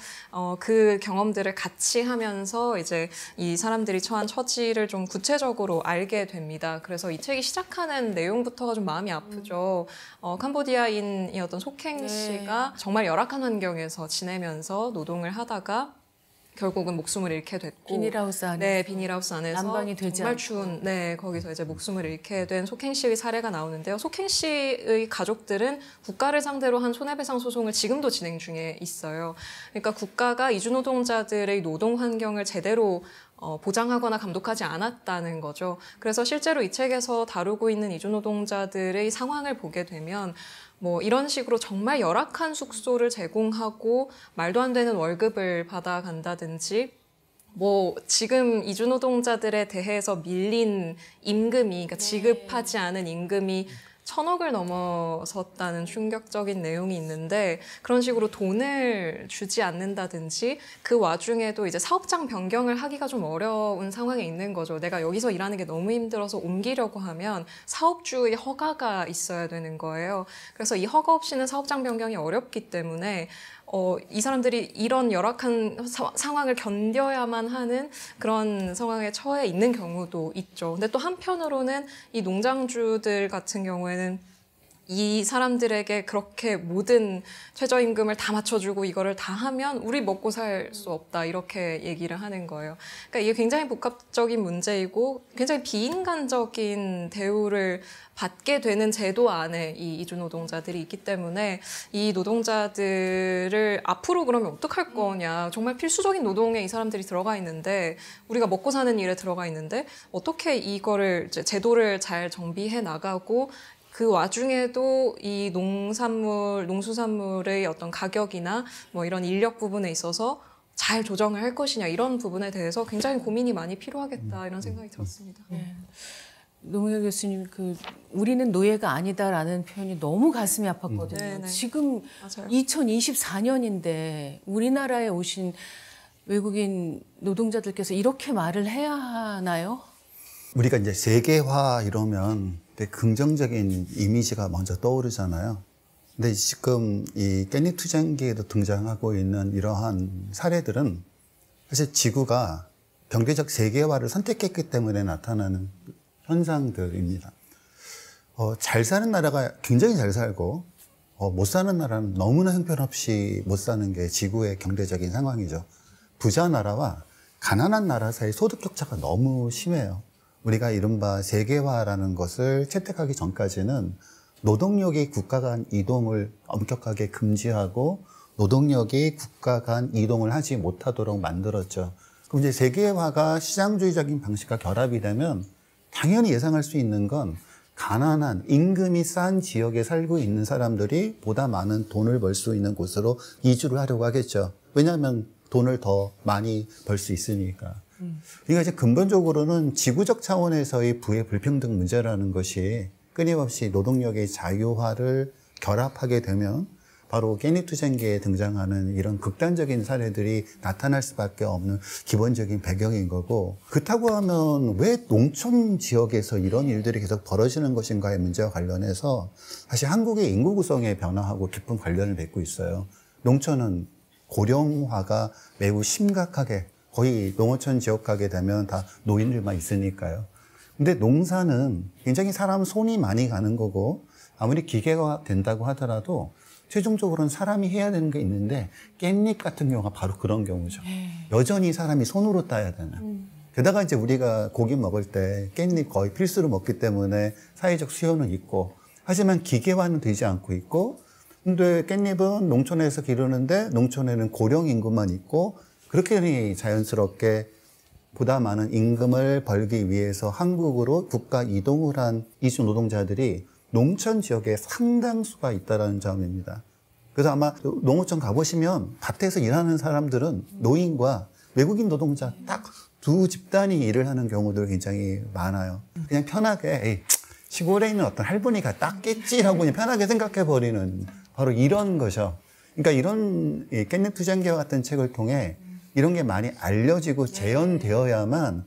그 경험들을 같이 하면서 이제 이 사람들이 처한 처지를 좀 구체적으로 알게 됩니다. 그래서 이 책이 시작하는 내용부터가 좀 마음이 아프죠. 캄보디아인이었던 속행 씨가 정말 열악한 환경에서 지내면서 노동을 하다가 결국은 목숨을 잃게 됐고 비닐하우스 안에서 네, 비닐하우스 안에서 난방이 되지 정말 않고. 추운 거기서 이제 목숨을 잃게 된 속행 씨의 사례가 나오는데요. 속행 씨의 가족들은 국가를 상대로 한 손해배상 소송을 지금도 진행 중에 있어요. 그러니까 국가가 이주노동자들의 노동 환경을 제대로 보장하거나 감독하지 않았다는 거죠. 그래서 실제로 이 책에서 다루고 있는 이주노동자들의 상황을 보게 되면 뭐 이런 식으로 정말 열악한 숙소를 제공하고 말도 안 되는 월급을 받아간다든지 뭐 지금 이주노동자들에 대해서 밀린 임금이 그러니까 지급하지 않은 임금이 1,000억을 넘어섰다는 충격적인 내용이 있는데 그런 식으로 돈을 주지 않는다든지 그 와중에도 이제 사업장 변경을 하기가 좀 어려운 상황에 있는 거죠. 내가 여기서 일하는 게 너무 힘들어서 옮기려고 하면 사업주의 허가가 있어야 되는 거예요. 그래서 이 허가 없이는 사업장 변경이 어렵기 때문에 이 사람들이 이런 열악한 상황을 견뎌야만 하는 그런 상황에 처해 있는 경우도 있죠. 근데 또 한편으로는 이 농장주들 같은 경우에는 이 사람들에게 그렇게 모든 최저임금을 다 맞춰주고 이거를 다 하면 우리 먹고 살 수 없다 이렇게 얘기를 하는 거예요. 그러니까 이게 굉장히 복합적인 문제이고 굉장히 비인간적인 대우를 받게 되는 제도 안에 이 이주노동자들이 있기 때문에 이 노동자들을 앞으로 그러면 어떡할 거냐. 정말 필수적인 노동에 이 사람들이 들어가 있는데 우리가 먹고 사는 일에 들어가 있는데 어떻게 이거를 이제 제도를 잘 정비해 나가고 그 와중에도 이 농수산물의 어떤 가격이나 뭐 이런 인력 부분에 있어서 잘 조정을 할 것이냐 이런 부분에 대해서 굉장히 고민이 많이 필요하겠다 이런 생각이 들었습니다. 노무현 교수님 우리는 노예가 아니다라는 표현이 너무 가슴이 아팠거든요. 네네. 지금 맞아요. 2024년인데 우리나라에 오신 외국인 노동자들께서 이렇게 말을 해야 하나요? 우리가 이제 세계화 이러면 되게 긍정적인 이미지가 먼저 떠오르잖아요. 근데 지금 이 깻잎 투쟁기에도 등장하고 있는 이러한 사례들은 사실 지구가 경제적 세계화를 선택했기 때문에 나타나는 현상들입니다. 잘 사는 나라가 굉장히 잘 살고 못 사는 나라는 너무나 형편없이 못 사는 게 지구의 경제적인 상황이죠. 부자 나라와 가난한 나라 사이 소득 격차가 너무 심해요. 우리가 이른바 세계화라는 것을 채택하기 전까지는 노동력이 국가 간 이동을 엄격하게 금지하고 노동력이 국가 간 이동을 하지 못하도록 만들었죠. 그럼 이제 세계화가 시장주의적인 방식과 결합이 되면 당연히 예상할 수 있는 건 가난한 임금이 싼 지역에 살고 있는 사람들이 보다 많은 돈을 벌 수 있는 곳으로 이주를 하려고 하겠죠. 왜냐하면 돈을 더 많이 벌 수 있으니까. 그러니까 이제 근본적으로는 지구적 차원에서의 부의 불평등 문제라는 것이 끊임없이 노동력의 자유화를 결합하게 되면 바로 깻잎투쟁기에 등장하는 이런 극단적인 사례들이 나타날 수밖에 없는 기본적인 배경인 거고, 그렇다고 하면 왜 농촌 지역에서 이런 일들이 계속 벌어지는 것인가의 문제와 관련해서 사실 한국의 인구 구성의 변화하고 깊은 관련을 맺고 있어요. 농촌은 고령화가 매우 심각하게, 거의 농어촌 지역 가게 되면 다 노인들만 있으니까요. 근데 농사는 굉장히 사람 손이 많이 가는 거고, 아무리 기계가 된다고 하더라도 최종적으로는 사람이 해야 되는 게 있는데, 깻잎 같은 경우가 바로 그런 경우죠. 여전히 사람이 손으로 따야 되는. 게다가 이제 우리가 고기 먹을 때 깻잎 거의 필수로 먹기 때문에 사회적 수요는 있고, 하지만 기계화는 되지 않고 있고, 근데 깻잎은 농촌에서 기르는데 농촌에는 고령 인구만 있고, 그렇게 되니 자연스럽게 보다 많은 임금을 벌기 위해서 한국으로 국가 이동을 한 이주 노동자들이 농촌 지역에 상당수가 있다는 점입니다. 그래서 아마 농어촌 가보시면 밭에서 일하는 사람들은 노인과 외국인 노동자 딱 두 집단이 일을 하는 경우도 굉장히 많아요. 그냥 편하게 에이, 시골에 있는 어떤 할머니가 땄겠지라고 그냥 편하게 생각해버리는 바로 이런 거죠. 그러니까 이런 깻잎투쟁기와 같은 책을 통해 이런 게 많이 알려지고 재현되어야만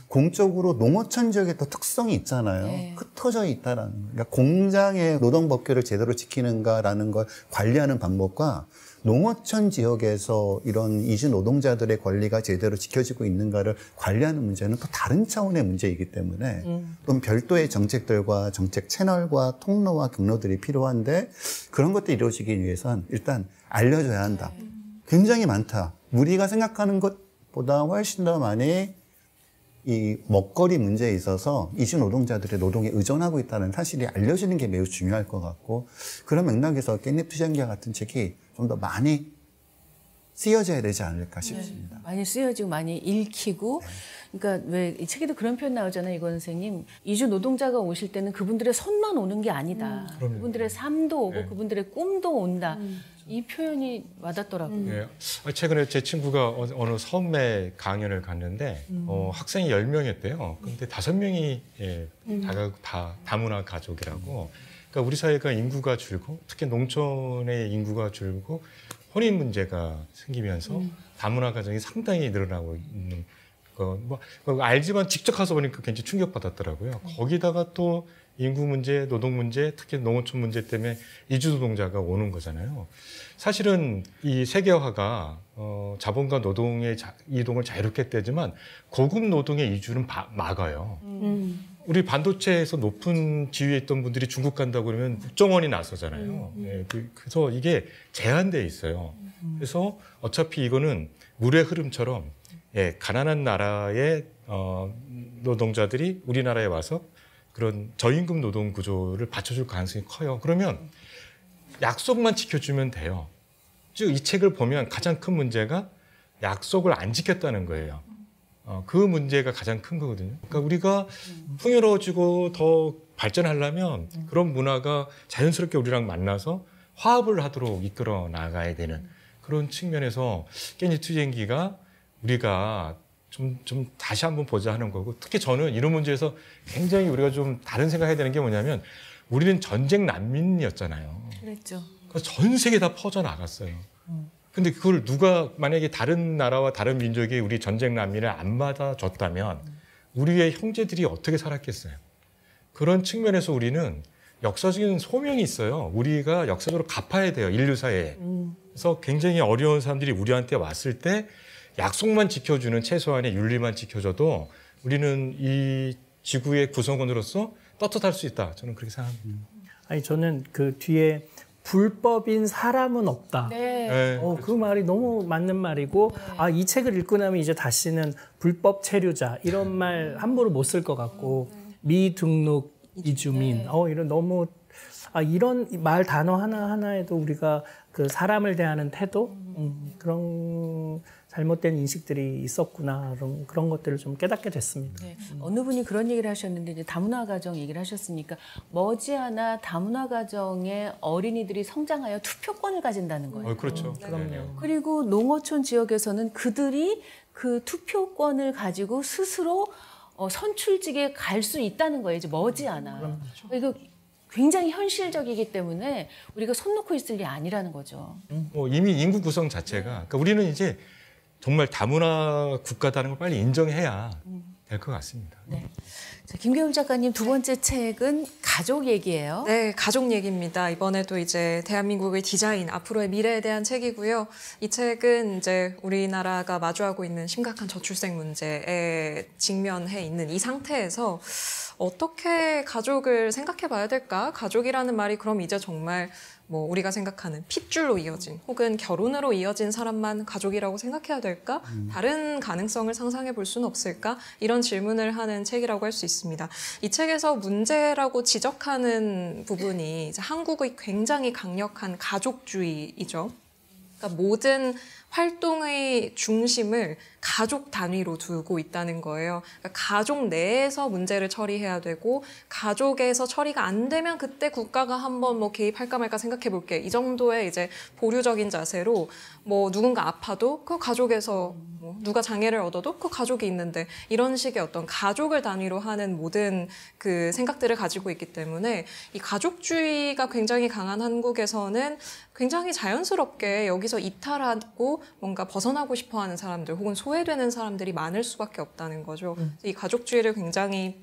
공적으로 농어촌 지역에 또 특성이 있잖아요. 흩어져 있다라는 거. 그러니까 공장의 노동법규를 제대로 지키는가라는 걸 관리하는 방법과 농어촌 지역에서 이런 이주 노동자들의 권리가 제대로 지켜지고 있는가를 관리하는 문제는 또 다른 차원의 문제이기 때문에 또 별도의 정책들과 정책 채널과 통로와 경로들이 필요한데, 그런 것들이 이루어지기 위해선 일단 알려줘야 한다. 굉장히 많다. 우리가 생각하는 것보다 훨씬 더 많이 이 먹거리 문제에 있어서 이주 노동자들의 노동에 의존하고 있다는 사실이 알려지는 게 매우 중요할 것 같고, 그런 맥락에서 깻잎투쟁기와 같은 책이 좀 더 많이 쓰여져야 되지 않을까 싶습니다. 네, 많이 쓰여지고 많이 읽히고. 그러니까 왜 이 책에도 그런 표현 나오잖아요, 이건 선생님. 이주 노동자가 오실 때는 그분들의 손만 오는 게 아니다. 그분들의 삶도 오고 그분들의 꿈도 온다. 이 표현이 와닿더라고요. 네. 최근에 제 친구가 어느 섬에 강연을 갔는데 학생이 10명이었대요. 그런데 5명이 다 다문화 가족이라고. 그러니까 우리 사회가 인구가 줄고, 특히 농촌의 인구가 줄고 혼인 문제가 생기면서 다문화 가정이 상당히 늘어나고 있는 거. 뭐 알지만 직접 가서 보니까 굉장히 충격받았더라고요. 거기다가 또 인구 문제, 노동 문제, 특히 농어촌 문제 때문에 이주 노동자가 오는 거잖아요. 사실은 이 세계화가 자본과 노동의 이동을 자유롭게 했지만 고급 노동의 이주는 막아요. 우리 반도체에서 높은 지위에 있던 분들이 중국 간다고 그러면 국정원이 나서잖아요. 그래서 이게 제한돼 있어요. 그래서 어차피 이거는 물의 흐름처럼 가난한 나라의 노동자들이 우리나라에 와서 그런 저임금 노동 구조를 받쳐줄 가능성이 커요. 그러면 약속만 지켜주면 돼요. 즉 이 책을 보면 가장 큰 문제가 약속을 안 지켰다는 거예요. 그 문제가 가장 큰 거거든요. 그러니까 우리가 풍요로워지고 더 발전하려면 그런 문화가 자연스럽게 우리랑 만나서 화합을 하도록 이끌어 나가야 되는 그런 측면에서 깻잎투쟁기가 우리가 좀 다시 한번 보자 하는 거고, 특히 저는 이런 문제에서 굉장히 우리가 좀 다른 생각해야 되는 게 뭐냐면, 우리는 전쟁 난민이었잖아요. 그랬죠. 그래서 전 세계 다 퍼져나갔어요. 근데 그걸 누가 만약에 다른 나라와 다른 민족이 우리 전쟁 난민을 안 받아줬다면 우리의 형제들이 어떻게 살았겠어요? 그런 측면에서 우리는 역사적인 소명이 있어요. 우리가 역사적으로 갚아야 돼요, 인류사에. 그래서 굉장히 어려운 사람들이 우리한테 왔을 때 약속만 지켜주는, 최소한의 윤리만 지켜줘도 우리는 이 지구의 구성원으로서 떳떳할 수 있다. 저는 그렇게 생각합니다. 아니, 저는 그 뒤에 불법인 사람은 없다. 네. 그 말이 너무 맞는 말이고, 이 책을 읽고 나면 이제 다시는 불법 체류자 이런 말 함부로 못 쓸 것 같고, 미등록 이주민 이런 너무 이런 말 단어 하나 하나에도 우리가 그 사람을 대하는 태도 그런 잘못된 인식들이 있었구나 그런 것들을 좀 깨닫게 됐습니다. 네. 어느 분이 그런 얘기를 하셨는데 이제 다문화 가정 얘기를 하셨으니까 머지않아 다문화 가정의 어린이들이 성장하여 투표권을 가진다는 거예요. 그렇죠. 그럼요. 그리고 농어촌 지역에서는 그들이 그 투표권을 가지고 스스로 선출직에 갈 수 있다는 거예요. 이제 머지않아. 이거 굉장히 현실적이기 때문에 우리가 손 놓고 있을 일이 아니라는 거죠. 이미 인구 구성 자체가 그러니까 우리는 이제 정말 다문화 국가다는 걸 빨리 인정해야 될 것 같습니다. 네. 자, 김계훈 작가님 두 번째 책은 가족 얘기예요. 네, 가족 얘기입니다. 이번에도 이제 대한민국의 디자인, 앞으로의 미래에 대한 책이고요. 이 책은 이제 우리나라가 마주하고 있는 심각한 저출생 문제에 직면해 있는 이 상태에서 어떻게 가족을 생각해 봐야 될까? 가족이라는 말이 그럼 이제 정말 뭐 우리가 생각하는 핏줄로 이어진 혹은 결혼으로 이어진 사람만 가족이라고 생각해야 될까? 다른 가능성을 상상해 볼 수는 없을까? 이런 질문을 하는 책이라고 할 수 있습니다. 이 책에서 문제라고 지적하는 부분이 이제 한국의 굉장히 강력한 가족주의이죠. 그러니까 모든 활동의 중심을 가족 단위로 두고 있다는 거예요. 그러니까 가족 내에서 문제를 처리해야 되고 가족에서 처리가 안 되면 그때 국가가 한번 뭐 개입할까 말까 생각해 볼게. 이 정도의 이제 보류적인 자세로 뭐 누군가 아파도 그 가족에서 뭐 누가 장애를 얻어도 그 가족이 있는데 이런 식의 어떤 가족을 단위로 하는 모든 그 생각들을 가지고 있기 때문에 이 가족주의가 굉장히 강한 한국에서는 굉장히 자연스럽게 여기서 이탈하고 뭔가 벗어나고 싶어하는 사람들 혹은 소외되는 사람들이 많을 수밖에 없다는 거죠. 이 가족주의를 굉장히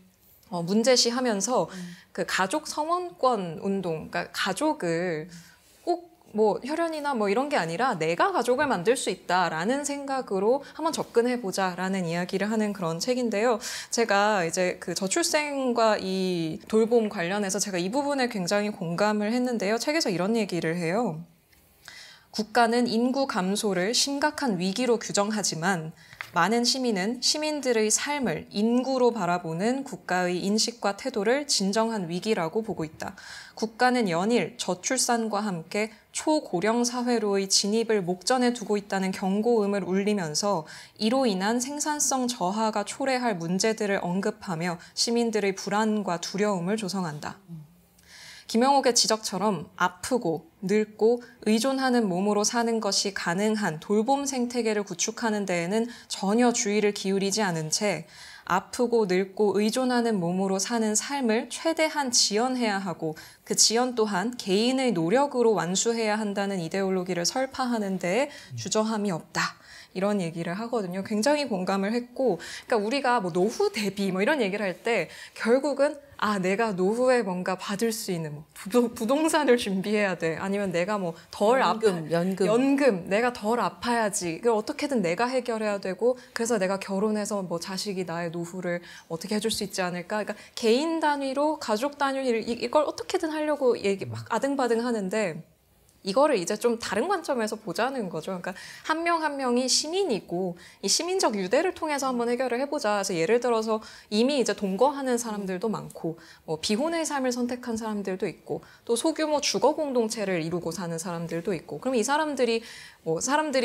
문제시하면서 그 가족 성원권 운동, 그러니까 가족을 꼭 뭐 혈연이나 뭐 이런 게 아니라 내가 가족을 만들 수 있다라는 생각으로 한번 접근해 보자라는 이야기를 하는 그런 책인데요. 제가 이제 그 저출생과 이 돌봄 관련해서 제가 이 부분에 굉장히 공감을 했는데요. 책에서 이런 얘기를 해요. 국가는 인구 감소를 심각한 위기로 규정하지만 많은 시민은 시민들의 삶을 인구로 바라보는 국가의 인식과 태도를 진정한 위기라고 보고 있다. 국가는 연일 저출산과 함께 초고령 사회로의 진입을 목전에 두고 있다는 경고음을 울리면서 이로 인한 생산성 저하가 초래할 문제들을 언급하며 시민들의 불안과 두려움을 조성한다. 김영옥의 지적처럼 아프고 늙고 의존하는 몸으로 사는 것이 가능한 돌봄 생태계를 구축하는 데에는 전혀 주의를 기울이지 않은 채 아프고 늙고 의존하는 몸으로 사는 삶을 최대한 지연해야 하고 그 지연 또한 개인의 노력으로 완수해야 한다는 이데올로기를 설파하는 데에 주저함이 없다. 이런 얘기를 하거든요. 굉장히 공감을 했고, 그러니까 우리가 뭐 노후 대비 뭐 이런 얘기를 할 때 결국은 내가 노후에 뭔가 받을 수 있는 뭐 부동산을 준비해야 돼. 아니면 내가 뭐 덜 연금 내가 덜 아파야지. 이걸 어떻게든 내가 해결해야 되고, 그래서 내가 결혼해서 뭐 자식이 나의 노후를 어떻게 해줄 수 있지 않을까. 그러니까 개인 단위로 가족 단위로 이걸 어떻게든 하려고 막 아등바등 하는데. 이거를 이제 좀 다른 관점에서 보자는 거죠. 그러니까 한 명 한 명이 시민이고 이 시민적 유대를 통해서 한번 해결을 해보자. 그래서 예를 들어서 이미 이제 동거하는 사람들도 많고 뭐 비혼의 삶을 선택한 사람들도 있고 또 소규모 주거 공동체를 이루고 사는 사람들도 있고 그럼 이 사람들이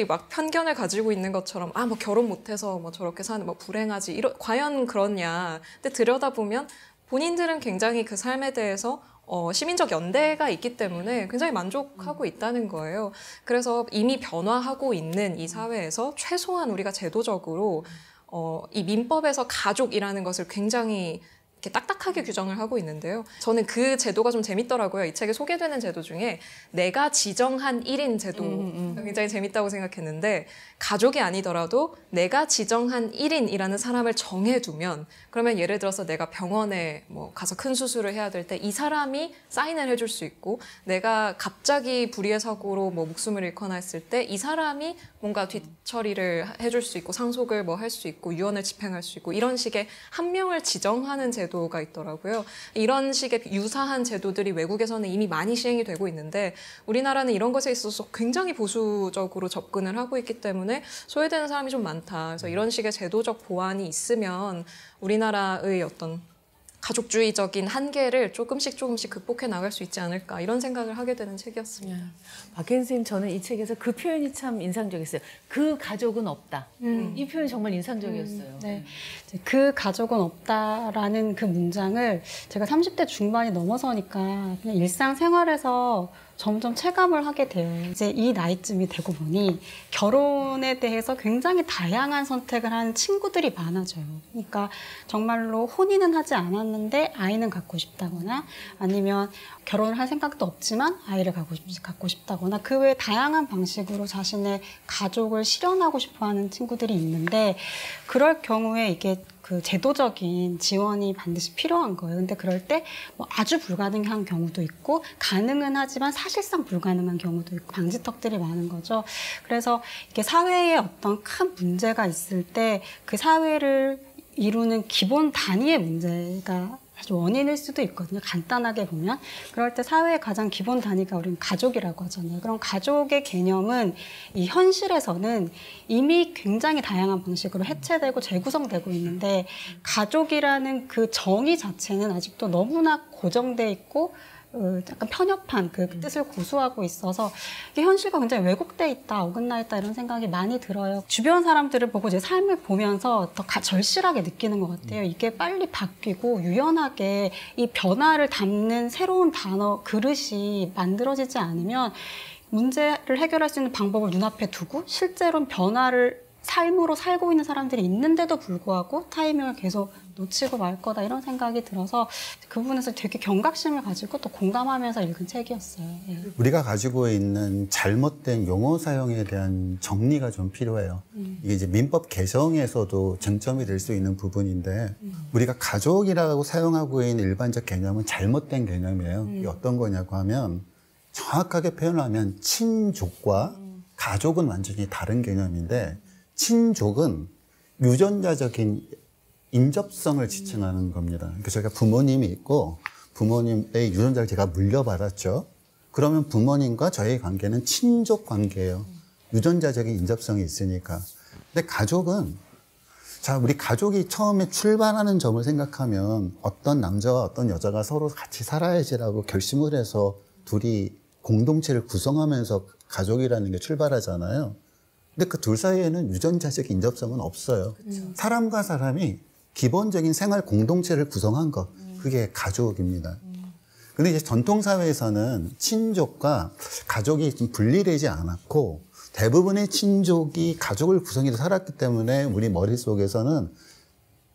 막 편견을 가지고 있는 것처럼 뭐 결혼 못해서 뭐 저렇게 사는 뭐 불행하지 과연 그렇냐. 근데 들여다보면 본인들은 굉장히 그 삶에 대해서 시민적 연대가 있기 때문에 굉장히 만족하고 있다는 거예요. 그래서 이미 변화하고 있는 이 사회에서 최소한 우리가 제도적으로 이 민법에서 가족이라는 것을 굉장히 이렇게 딱딱하게 규정을 하고 있는데요. 저는 그 제도가 좀 재밌더라고요. 이 책에 소개되는 제도 중에 내가 지정한 1인 제도 굉장히 재밌다고 생각했는데 가족이 아니더라도 내가 지정한 1인이라는 사람을 정해두면 그러면 예를 들어서 내가 병원에 뭐 가서 큰 수술을 해야 될 때 이 사람이 사인을 해줄 수 있고 내가 갑자기 불의의 사고로 뭐 목숨을 잃거나 했을 때 이 사람이 뭔가 뒷처리를 해줄 수 있고 상속을 뭐 할 수 있고 유언을 집행할 수 있고 이런 식의 한 명을 지정하는 제도가 있더라고요. 이런 식의 유사한 제도들이 외국에서는 이미 많이 시행이 되고 있는데 우리나라는 이런 것에 있어서 굉장히 보수적으로 접근을 하고 있기 때문에 소외되는 사람이 좀 많다. 그래서 이런 식의 제도적 보완이 있으면 우리나라의 어떤 가족주의적인 한계를 조금씩 극복해 나갈 수 있지 않을까 이런 생각을 하게 되는 책이었습니다. 박혜인 선생님, 저는 이 책에서 그 표현이 참 인상적이었어요. 그 가족은 없다. 이 표현이 정말 인상적이었어요. 네. 그 가족은 없다라는 그 문장을 제가 30대 중반이 넘어서니까 그냥 일상생활에서 점점 체감을 하게 돼요. 이제 이 나이쯤이 되고 보니 결혼에 대해서 굉장히 다양한 선택을 하는 친구들이 많아져요. 그러니까 정말로 혼인은 하지 않았는데 아이는 갖고 싶다거나 아니면 결혼을 할 생각도 없지만 아이를 갖고 싶다거나 그 외에 다양한 방식으로 자신의 가족을 실현하고 싶어하는 친구들이 있는데 그럴 경우에 이게 그 제도적인 지원이 반드시 필요한 거예요. 근데 그럴 때 뭐 아주 불가능한 경우도 있고 가능은 하지만 사실상 불가능한 경우도 있고 방지턱들이 많은 거죠. 그래서 이게 사회에 어떤 큰 문제가 있을 때 그 사회를 이루는 기본 단위의 문제가 아주 원인일 수도 있거든요. 간단하게 보면. 그럴 때 사회의 가장 기본 단위가 우리는 가족이라고 하잖아요. 그럼 가족의 개념은 이 현실에서는 이미 굉장히 다양한 방식으로 해체되고 재구성되고 있는데 가족이라는 그 정의 자체는 아직도 너무나 고정돼 있고 약간 편협한 그 뜻을 고수하고 있어서 이게 현실과 굉장히 왜곡돼 있다, 어긋나 있다 이런 생각이 많이 들어요. 주변 사람들을 보고 제 삶을 보면서 더 절실하게 느끼는 것 같아요. 이게 빨리 바뀌고 유연하게 이 변화를 담는 새로운 단어, 그릇이 만들어지지 않으면 문제를 해결할 수 있는 방법을 눈앞에 두고 실제로는 변화를 삶으로 살고 있는 사람들이 있는데도 불구하고 타이밍을 계속 놓치고 말 거다 이런 생각이 들어서 그 부분에서 되게 경각심을 가지고 또 공감하면서 읽은 책이었어요. 예. 우리가 가지고 있는 잘못된 용어 사용에 대한 정리가 좀 필요해요. 이게 이제 민법 개정에서도 쟁점이 될 수 있는 부분인데 우리가 가족이라고 사용하고 있는 일반적 개념은 잘못된 개념이에요. 이게 어떤 거냐고 하면 정확하게 표현하면 친족과 가족은 완전히 다른 개념인데 친족은 유전자적인 인접성을 지칭하는 겁니다. 그러니까 저희가 부모님이 있고 부모님의 유전자를 제가 물려받았죠. 그러면 부모님과 저의 관계는 친족 관계예요. 유전자적인 인접성이 있으니까. 근데 가족은 자, 우리 가족이 처음에 출발하는 점을 생각하면 어떤 남자와 어떤 여자가 서로 같이 살아야지라고 결심을 해서 둘이 공동체를 구성하면서 가족이라는 게 출발하잖아요. 근데 그 둘 사이에는 유전자적 인접성은 없어요. 사람과 사람이 기본적인 생활 공동체를 구성한 것, 그게 가족입니다. 근데 이제 전통사회에서는 친족과 가족이 좀 분리되지 않았고 대부분의 친족이 가족을 구성해서 살았기 때문에 우리 머릿속에서는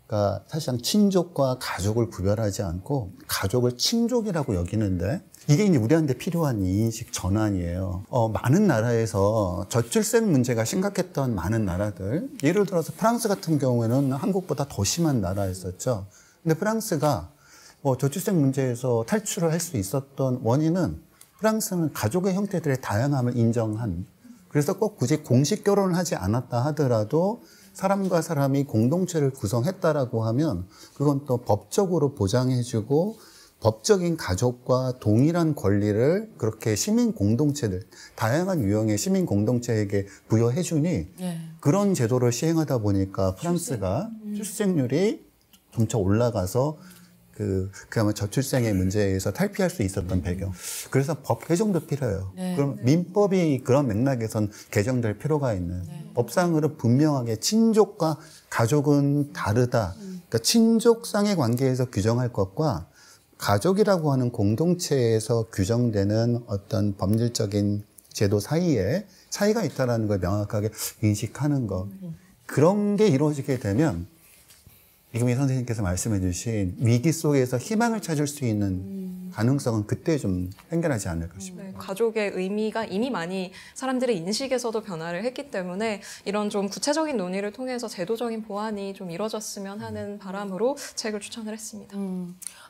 그러니까 사실상 친족과 가족을 구별하지 않고 가족을 친족이라고 여기는데 이게 이제 우리한테 필요한 인식 전환이에요. 많은 나라에서 저출생 문제가 심각했던 많은 나라들, 예를 들어서 프랑스 같은 경우에는 한국보다 더 심한 나라였었죠. 근데 프랑스가 저출생 문제에서 탈출을 할 수 있었던 원인은 프랑스는 가족의 형태들의 다양함을 인정한, 그래서 꼭 굳이 공식 결혼을 하지 않았다 하더라도 사람과 사람이 공동체를 구성했다라고 하면 그건 또 법적으로 보장해주고 법적인 가족과 동일한 권리를 그렇게 시민 공동체들, 다양한 유형의 시민 공동체에게 부여해주니 그런 제도를 시행하다 보니까 프랑스가 출생률이 점차 올라가서 그야말로 저출생의 문제에서 탈피할 수 있었던 배경. 그래서 법 개정도 필요해요. 그럼 민법이 그런 맥락에선 개정될 필요가 있는. 법상으로 분명하게 친족과 가족은 다르다. 그러니까 친족상의 관계에서 규정할 것과 가족이라고 하는 공동체에서 규정되는 어떤 법률적인 제도 사이에 차이가 있다는 걸 명확하게 인식하는 것. 그런 게 이루어지게 되면 이금희 선생님께서 말씀해 주신 위기 속에서 희망을 찾을 수 있는 가능성은 그때 좀 생겨나지 않을까 싶어요. 네, 가족의 의미가 이미 많이 사람들의 인식에서도 변화를 했기 때문에 이런 좀 구체적인 논의를 통해서 제도적인 보완이 좀 이뤄졌으면 하는 바람으로 책을 추천을 했습니다.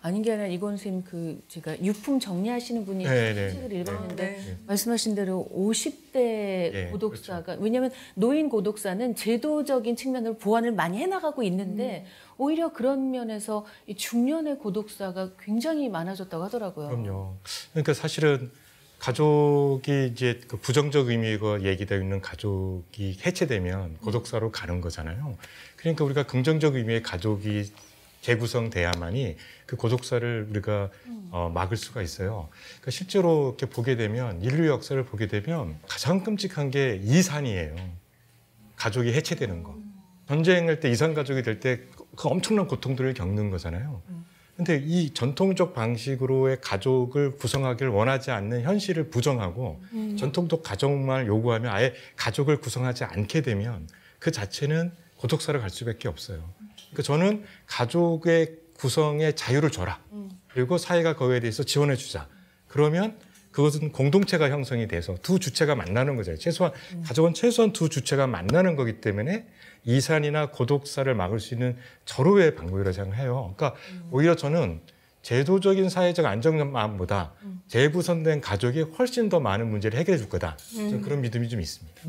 아닌 게 아니라 이건 선생님 제가 유품 정리하시는 분이 책을 읽었는데 말씀하신 대로 50대 고독사가 왜냐하면 노인 고독사는 제도적인 측면으로 보완을 많이 해나가고 있는데 오히려 그런 면에서 이 중년의 고독사가 굉장히 많아졌다고 하더라고요. 그럼요. 그러니까 사실은 가족이 이제 그 부정적 의미가 얘기되어 있는 가족이 해체되면 고독사로 가는 거잖아요. 그러니까 우리가 긍정적 의미의 가족이 재구성돼야만이 그 고독사를 우리가 막을 수가 있어요. 그러니까 실제로 이렇게 보게 되면 인류 역사를 보게 되면 가장 끔찍한 게 이산이에요. 가족이 해체되는 거. 전쟁할 때 이산 가족이 될 때 그 엄청난 고통들을 겪는 거잖아요. 근데 이 전통적 방식으로의 가족을 구성하기를 원하지 않는 현실을 부정하고 전통적 가족만 요구하면 아예 가족을 구성하지 않게 되면 그 자체는 고독사를 갈 수밖에 없어요. 그러니까 저는 가족의 구성에 자유를 줘라. 그리고 사회가 거기에 대해서 지원해 주자. 그러면 그것은 공동체가 형성이 돼서 두 주체가 만나는 거잖아요. 가족은 최소한 두 주체가 만나는 거기 때문에 이산이나 고독사를 막을 수 있는 절호의 방법이라고 생각해요. 그러니까 오히려 저는 제도적인 사회적 안정감보다 재구성된 가족이 훨씬 더 많은 문제를 해결해 줄 거다. 저는 그런 믿음이 좀 있습니다.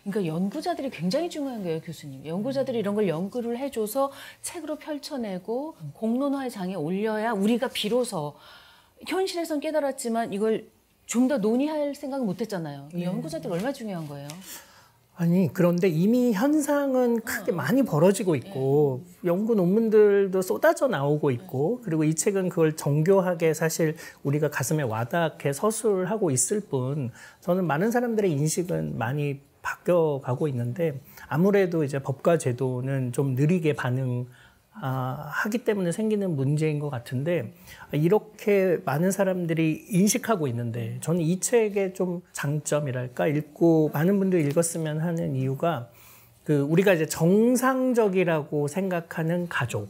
그러니까 연구자들이 굉장히 중요한 거예요, 교수님. 연구자들이 이런 걸 연구를 해줘서 책으로 펼쳐내고 공론화의 장에 올려야 우리가 비로소 현실에선 깨달았지만 이걸 좀 더 논의할 생각을 못했잖아요. 연구자들 얼마나 중요한 거예요? 아니 그런데 이미 현상은 크게 많이 벌어지고 있고 연구 논문들도 쏟아져 나오고 있고 그리고 이 책은 그걸 정교하게 사실 우리가 가슴에 와닿게 서술하고 있을 뿐 저는 많은 사람들의 인식은 많이 바뀌어가고 있는데 아무래도 이제 법과 제도는 좀 느리게 반응하기 때문에 생기는 문제인 것 같은데 이렇게 많은 사람들이 인식하고 있는데 저는 이 책의 좀 장점이랄까 읽고 많은 분들이 읽었으면 하는 이유가 우리가 이제 정상적이라고 생각하는 가족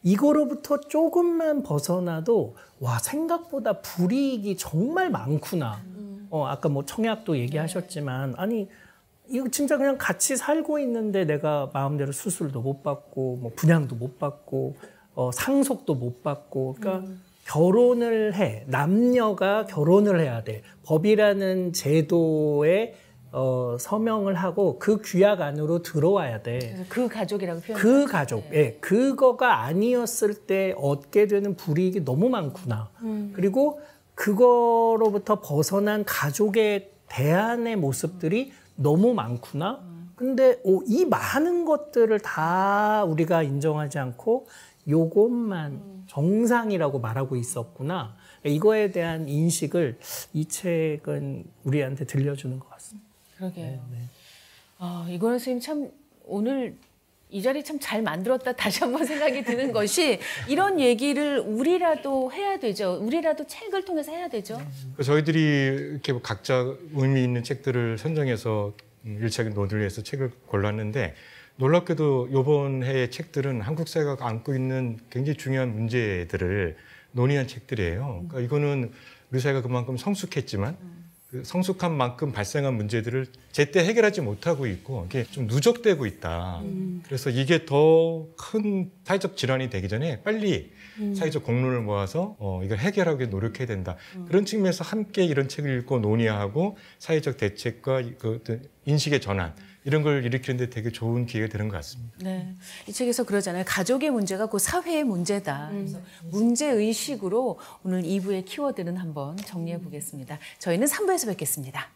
이거로부터 조금만 벗어나도 와 생각보다 불이익이 정말 많구나. 아까 뭐 청약도 얘기하셨지만 아니 이거 진짜 그냥 같이 살고 있는데 내가 마음대로 수술도 못 받고 뭐 분양도 못 받고 상속도 못 받고 그러니까 결혼을 해 남녀가 결혼을 해야 돼 법이라는 제도에 서명을 하고 그 규약 안으로 들어와야 돼. 그 가족이라고 표현. 그 가족, 예, 그거가 아니었을 때 얻게 되는 불이익이 너무 많구나. 그리고 그거로부터 벗어난 가족의 대안의 모습들이 너무 많구나. 근데 이 많은 것들을 다 우리가 인정하지 않고 요것만 정상이라고 말하고 있었구나. 이거에 대한 인식을 이 책은 우리한테 들려주는 것 같습니다. 그러게요. 네. 이거는 선생님 참 오늘 이 자리 참 잘 만들었다 다시 한번 생각이 드는 것이 이런 얘기를 우리라도 해야 되죠. 우리라도 책을 통해서 해야 되죠. 저희들이 이렇게 각자 의미 있는 책들을 선정해서 일차적인 논의를 해서 책을 골랐는데 놀랍게도 이번 해의 책들은 한국 사회가 안고 있는 굉장히 중요한 문제들을 논의한 책들이에요. 그러니까 이거는 우리 사회가 그만큼 성숙했지만 그 성숙한 만큼 발생한 문제들을 제때 해결하지 못하고 있고 이게 좀 누적되고 있다. 그래서 이게 더 큰 사회적 질환이 되기 전에 빨리 사회적 공론을 모아서 이걸 해결하기 노력해야 된다. 그런 측면에서 함께 이런 책을 읽고 논의하고 사회적 대책과 그 인식의 전환 이런 걸 일으키는데 되게 좋은 기회가 되는 것 같습니다. 네, 이 책에서 그러잖아요. 가족의 문제가 그 사회의 문제다. 그래서 문제의식으로 오늘 2부의 키워드는 한번 정리해 보겠습니다. 저희는 3부에서 뵙겠습니다.